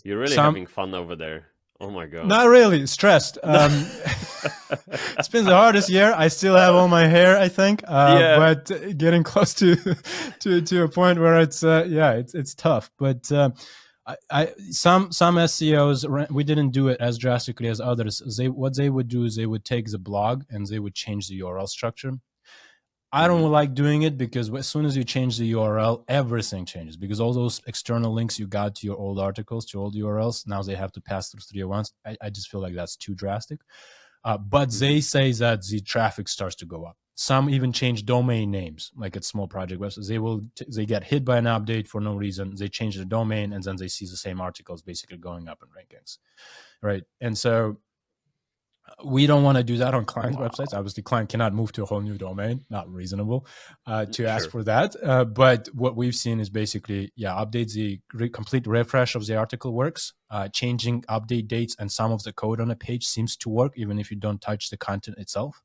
You're really
Some
having fun over there. Oh my God.
Not really stressed. It's been the hardest year. I still have all my hair, I think,
Yeah.
but getting close to to a point where it's tough. But some SEOs, we didn't do it as drastically as others. What they would do is they would take the blog and they would change the URL structure. I don't like doing it because as soon as you change the URL, everything changes, because all those external links you got to your old articles, to old URLs, now they have to pass through 301s. I just feel like that's too drastic. But they say that the traffic starts to go up. Some even change domain names, like at small project websites. They get hit by an update for no reason. They change the domain and then they see the same articles basically going up in rankings, right? And so we don't want to do that on client websites. Obviously, client cannot move to a whole new domain. Not reasonable to ask for that. But what we've seen is basically, updates, the complete refresh of the article works. Changing update dates and some of the code on a page seems to work, even if you don't touch the content itself.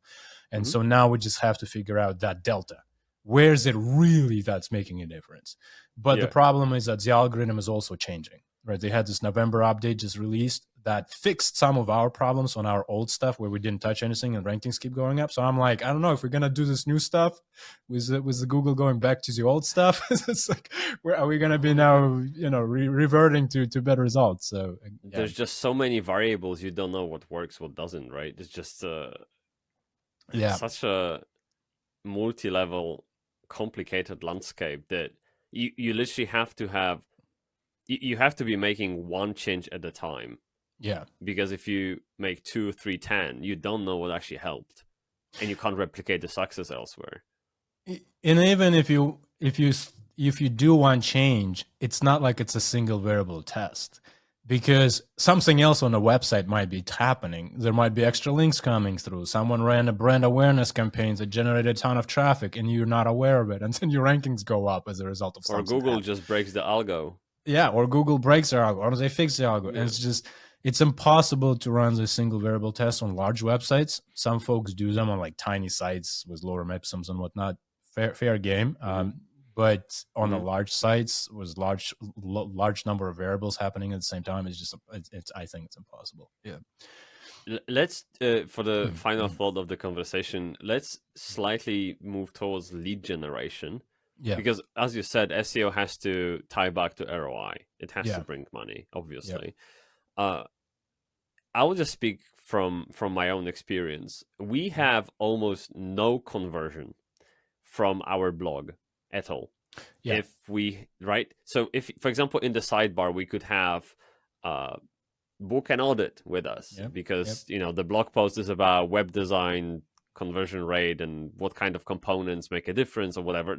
And so now we just have to figure out that delta. Where is it really that's making a difference? But the problem is that the algorithm is also changing. Right, they had this November update just released that fixed some of our problems on our old stuff where we didn't touch anything and rankings keep going up. So I'm like, I don't know if we're gonna do this new stuff with the Google going back to the old stuff. It's like, where are we gonna be now? Reverting to better results. So
there's just so many variables, you don't know what works, what doesn't. Right? It's just such a multi-level, complicated landscape that you literally have to have. You have to be making one change at a time.
Yeah.
Because if you make 2, 3, 10, you don't know what actually helped, and you can't replicate the success elsewhere.
And even if you do one change, it's not like it's a single variable test, because something else on the website might be happening. There might be extra links coming through. Someone ran a brand awareness campaign that generated a ton of traffic, and you're not aware of it, and then your rankings go up as a result of something.
Or Google just breaks the algo.
Yeah, or Google breaks their algo, or they fix the algo. Yeah. And it's impossible to run the single variable test on large websites. Some folks do them on like tiny sites with lower MIPSums and whatnot. Fair game. But on the large sites with large number of variables happening at the same time, I think it's impossible. Yeah.
Let's, for the final thought of the conversation, let's slightly move towards lead generation. Yeah. Because as you said, SEO has to tie back to ROI. It has to bring money, obviously. Yep. I will just speak from my own experience. We have almost no conversion from our blog at all. Yeah. So if, for example, in the sidebar, we could have book an audit with us, because the blog post is about web design, conversion rate, and what kind of components make a difference or whatever,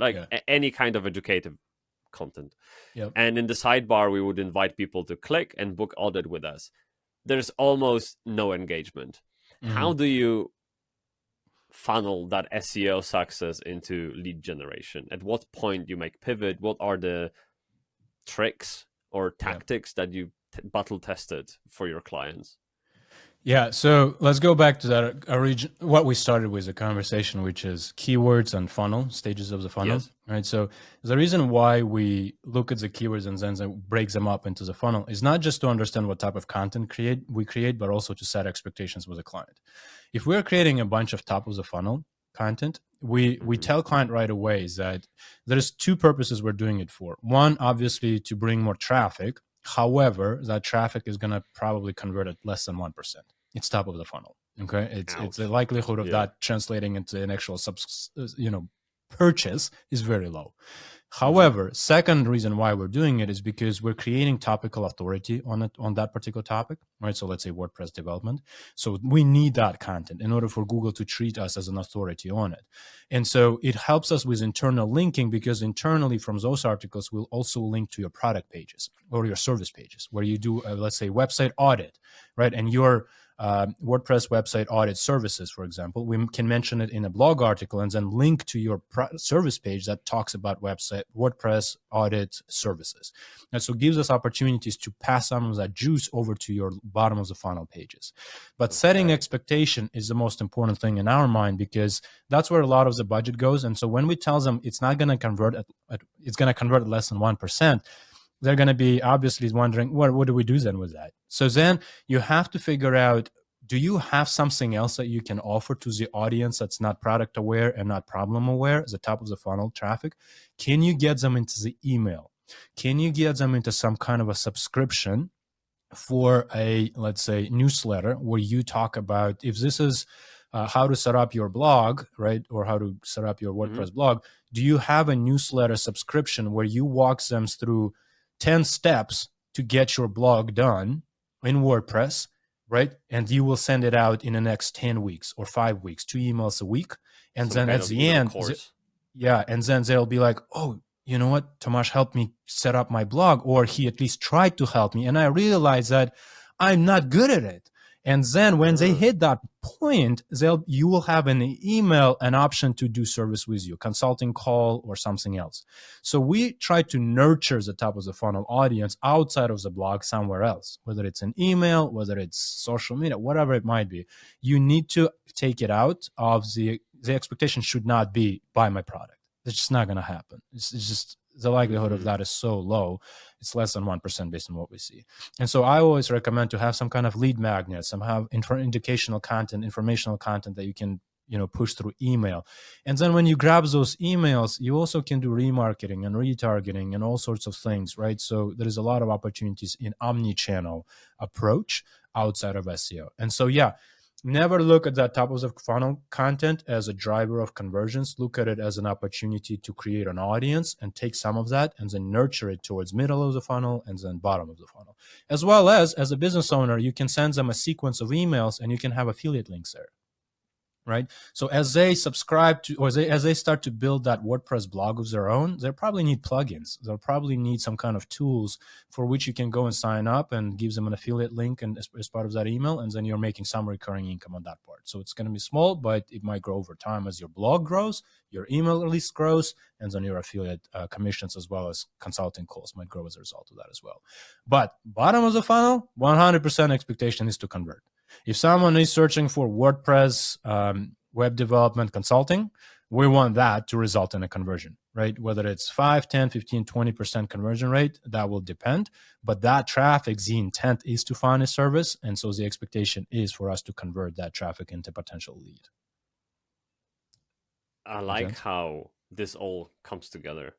any kind of educative content. And in the sidebar, we would invite people to click and book audit with us. There's almost no engagement. How do you funnel that SEO success into lead generation? At what point do you make pivot? What are the tricks or tactics that you battle tested for your clients?
Yeah, so let's go back to that what we started with, the conversation, which is keywords and funnel, stages of the funnel. Yes. Right. So the reason why we look at the keywords and then break them up into the funnel is not just to understand what type of content we create, but also to set expectations with the client. If we're creating a bunch of top of the funnel content, we tell client right away that there's two purposes we're doing it for. One, obviously, to bring more traffic. However, that traffic is going to probably convert at less than 1%. It's top of the funnel. Okay, it's the likelihood of that translating into an actual purchase is very low. However, second reason why we're doing it is because we're creating topical authority on that particular topic, right? So let's say WordPress development. So we need that content in order for Google to treat us as an authority on it. And so it helps us with internal linking, because internally from those articles, we'll also link to your product pages or your service pages where you do, let's say, website audit, right? And your WordPress website audit services, for example, we can mention it in a blog article and then link to your service page that talks about WordPress audit services. And so it gives us opportunities to pass some of that juice over to your bottom of the funnel pages. But setting expectation is the most important thing in our mind, because that's where a lot of the budget goes. And so when we tell them it's not going to convert it's going to convert at less than 1%, they're going to be obviously wondering, what do we do then with that? So then you have to figure out, do you have something else that you can offer to the audience that's not product aware and not problem aware, the top of the funnel traffic? Can you get them into the email? Can you get them into some kind of a subscription for a, let's say, newsletter where you talk about, if this is how to set up your blog, right? Or how to set up your WordPress blog, do you have a newsletter subscription where you walk them through 10 steps to get your blog done in WordPress, right? And you will send it out in the next 10 weeks or 5 weeks, 2 emails a week. And then at the end, and then they'll be like, oh, you know what? Tomasz helped me set up my blog, or he at least tried to help me. And I realized that I'm not good at it. And then when they hit that point, you will have in the email an option to do service with you, consulting call or something else. So we try to nurture the top of the funnel audience outside of the blog somewhere else, whether it's an email, whether it's social media, whatever it might be. You need to take it out of the expectation should not be buy my product. It's just not going to happen. It's just the likelihood of that is so low. It's less than 1% based on what we see. And so I always recommend to have some kind of lead magnet, some have educational content, informational content that you can, push through email. And then when you grab those emails, you also can do remarketing and retargeting and all sorts of things, right? So there is a lot of opportunities in omnichannel approach outside of SEO. And so, never look at that top of the funnel content as a driver of conversions. Look at it as an opportunity to create an audience and take some of that and then nurture it towards middle of the funnel and then bottom of the funnel. As well as a business owner, you can send them a sequence of emails and you can have affiliate links there. Right. So as they subscribe to, or as they start to build that WordPress blog of their own, they'll probably need plugins. They'll probably need some kind of tools for which you can go and sign up and give them an affiliate link and as part of that email. And then you're making some recurring income on that part. So it's going to be small, but it might grow over time as your blog grows, your email list grows, and then your affiliate commissions as well as consulting calls might grow as a result of that as well. But bottom of the funnel, 100% expectation is to convert. If someone is searching for WordPress web development consulting, we want that to result in a conversion, right? Whether it's 5, 10, 15, 20% conversion rate, that will depend. But that traffic, the intent is to find a service. And so the expectation is for us to convert that traffic into potential lead.
I like how this all comes together.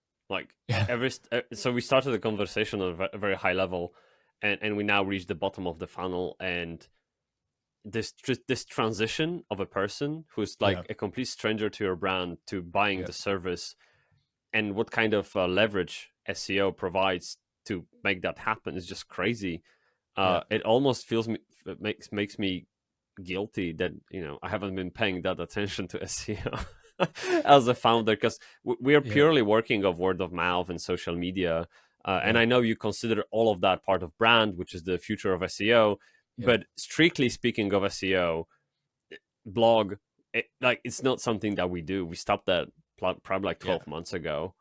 So we started the conversation at a very high level and we now reach the bottom of the funnel, and this transition of a person who's a complete stranger to your brand to buying the service, and what kind of leverage SEO provides to make that happen is just crazy. It almost makes me guilty that I haven't been paying that attention to SEO as a founder, because we are purely working of word of mouth and social media, and I know you consider all of that part of brand, which is the future of SEO. But strictly speaking of SEO, blog, it's not something that we do. We stopped that probably 12 months ago.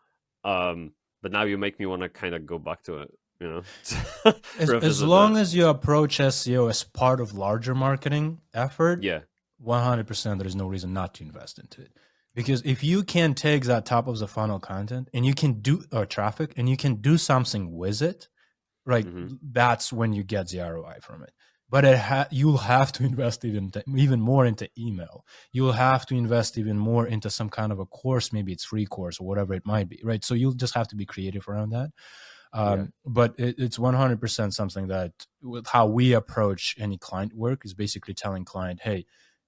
But now you make me want to kind of go back to it,
as long as you approach SEO as part of larger marketing effort, 100% there is no reason not to invest into it. Because if you can take that top of the funnel content and you can do traffic and you can do something with it, right? That's when you get the ROI from it. But you'll have to invest even more into email. You'll have to invest even more into some kind of a course. Maybe it's free course or whatever it might be, right? So you'll just have to be creative around that. But it's 100% something that with how we approach any client work is basically telling client, hey,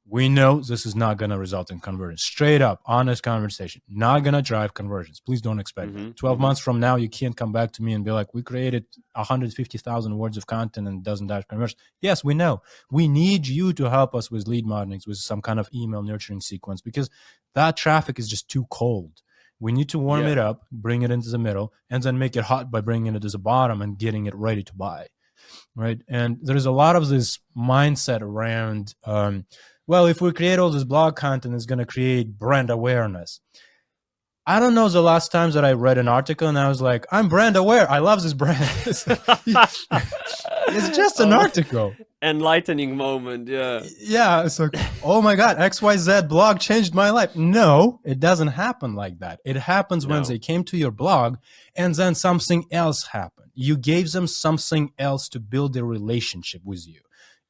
we know this is not going to result in conversions. Straight up, honest conversation, not going to drive conversions. Please don't expect that. 12 months from now, you can't come back to me and be like, we created 150,000 words of content and it doesn't drive conversions. Yes, we know. We need you to help us with lead magnets, with some kind of email nurturing sequence, because that traffic is just too cold. We need to warm it up, bring it into the middle, and then make it hot by bringing it to the bottom and getting it ready to buy, right? And there's a lot of this mindset around, well, if we create all this blog content, it's going to create brand awareness. I don't know the last times that I read an article and I was like, I'm brand aware. I love this brand. It's just an article.
Enlightening moment,
Yeah, it's like, oh my God, XYZ blog changed my life. No, it doesn't happen like that. It happens when they came to your blog and then something else happened. You gave them something else to build a relationship with you.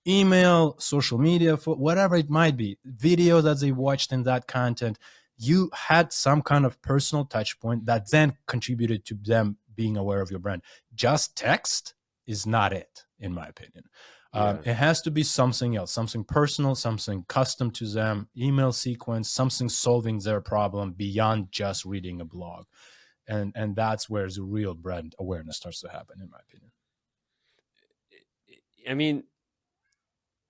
Email, social media, whatever it might be, video that they watched in that content, you had some kind of personal touch point that then contributed to them being aware of your brand. Just text is not it, in my opinion. It has to be something else, something personal, something custom to them, email sequence, something solving their problem beyond just reading a blog. And that's where the real brand awareness starts to happen, in my opinion.
I mean,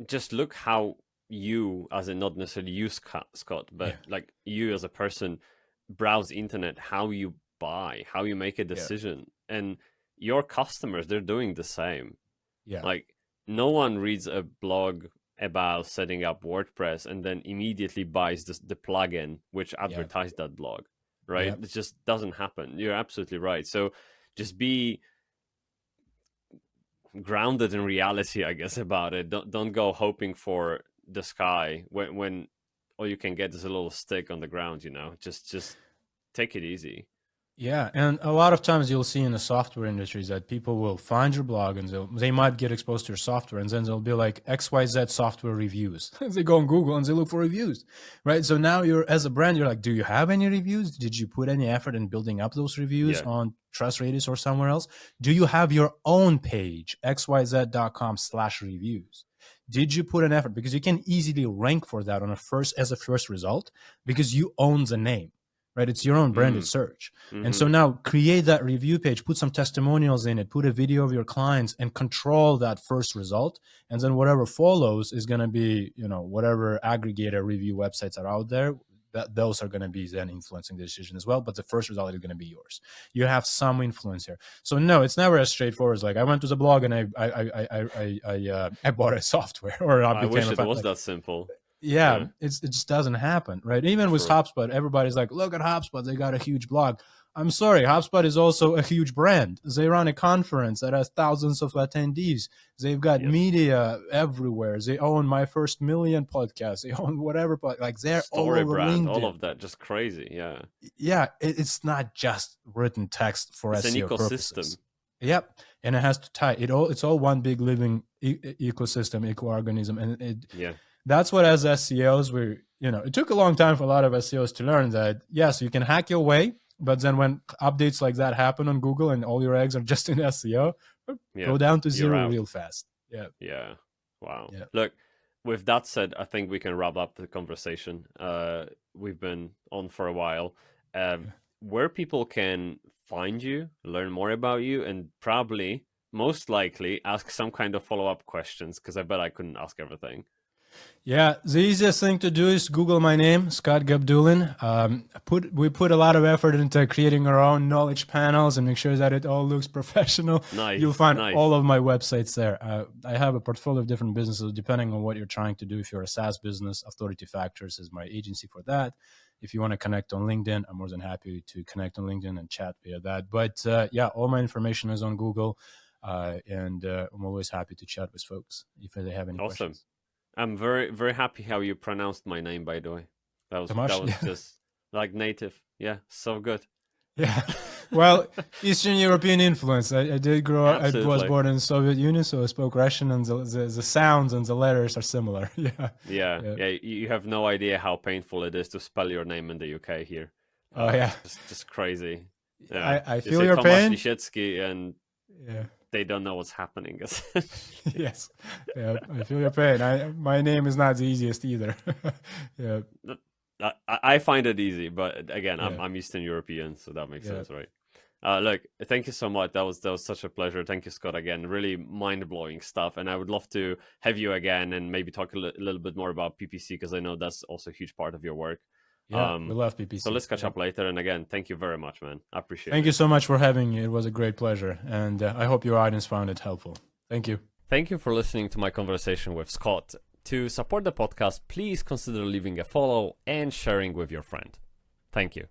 just look how you, as in not necessarily you, Scott, but like you as a person, browse internet, how you buy, how you make a decision. And your customers, they're doing the same. Like, no one reads a blog about setting up WordPress and then immediately buys the plugin which advertised that blog, right? It just doesn't happen. You're absolutely right. So just be grounded in reality, I guess, about it. Don't go hoping for the sky when all you can get is a little stick on the ground, you know. Just take it easy.
Yeah, and a lot of times you'll see in the software industries that people will find your blog and they might get exposed to your software, and then they'll be like XYZ software reviews. They go on Google and they look for reviews, right? So now you're, as a brand, you're like, do you have any reviews? Did you put any effort in building up those reviews on TrustRadius or somewhere else? Do you have your own page, xyz.com/reviews? Did you put an effort? Because you can easily rank for that as a first result because you own the name. Right, it's your own branded search. And so now create that review page, put some testimonials in it, put a video of your clients, and control that first result. And then whatever follows is going to be, you know, whatever aggregator review websites are out there, that those are going to be then influencing the decision as well. But the first result is going to be yours. You have some influence here. So no, it's never as straightforward as like I went to the blog and I bought a software or
I wish it was that simple.
Yeah, it just doesn't happen, right? Even with HubSpot, everybody's like, look at HubSpot, they got a huge blog. I'm sorry, HubSpot is also a huge brand. They run a conference that has thousands of attendees. They've got media everywhere. They own My First Million podcast. They own whatever, like they're
Story
all over
brand,
LinkedIn.
all of that, just crazy,
Yeah, it's not just written text for
it's
SEO
an ecosystem.
Purposes. Yep, and it has to tie it all. It's all one big living ecosystem, eco-organism, and that's what, as SEOs, it took a long time for a lot of SEOs to learn that, yes, you can hack your way, but then when updates like that happen on Google and all your eggs are just in SEO, go down to zero real fast.
Yeah. Wow. Yeah. Look, with that said, I think we can wrap up the conversation. We've been on for a while. Where people can find you, learn more about you, and probably, most likely, ask some kind of follow-up questions, because I bet I couldn't ask everything.
Yeah, the easiest thing to do is Google my name, Scott Gabdullin. We put a lot of effort into creating our own knowledge panels and make sure that it all looks professional. You'll find all of my websites there. I have a portfolio of different businesses depending on what you're trying to do. If you're a SaaS business, Authority Factors is my agency for that. If you want to connect on LinkedIn, I'm more than happy to connect on LinkedIn and chat via that. But all my information is on Google, and I'm always happy to chat with folks if they have any questions.
I'm very, very happy how you pronounced my name, by the way. That was just like native. Yeah, so good.
Yeah. Well, Eastern European influence. I did grow up, I was born in the Soviet Union, so I spoke Russian, and the sounds and the letters are similar.
Yeah. You have no idea how painful it is to spell your name in the UK here.
Oh, yeah.
Just crazy.
Yeah. I feel your pain.
And they don't know what's happening.
Yes. Yeah, I feel your pain. My name is not the easiest either. Yeah.
I find it easy, but again, I'm Eastern European, so that makes sense, right? Look, thank you so much. That was such a pleasure. Thank you, Scott, again. Really mind-blowing stuff, and I would love to have you again and maybe talk a little bit more about PPC, because I know that's also a huge part of your work.
Yeah, we love PPC.
So let's catch up later. And again, thank you very much, man. I appreciate it.
Thank you so much for having me. It was a great pleasure. And I hope your audience found it helpful. Thank you.
Thank you for listening to my conversation with Scott. To support the podcast, please consider leaving a follow and sharing with your friend. Thank you.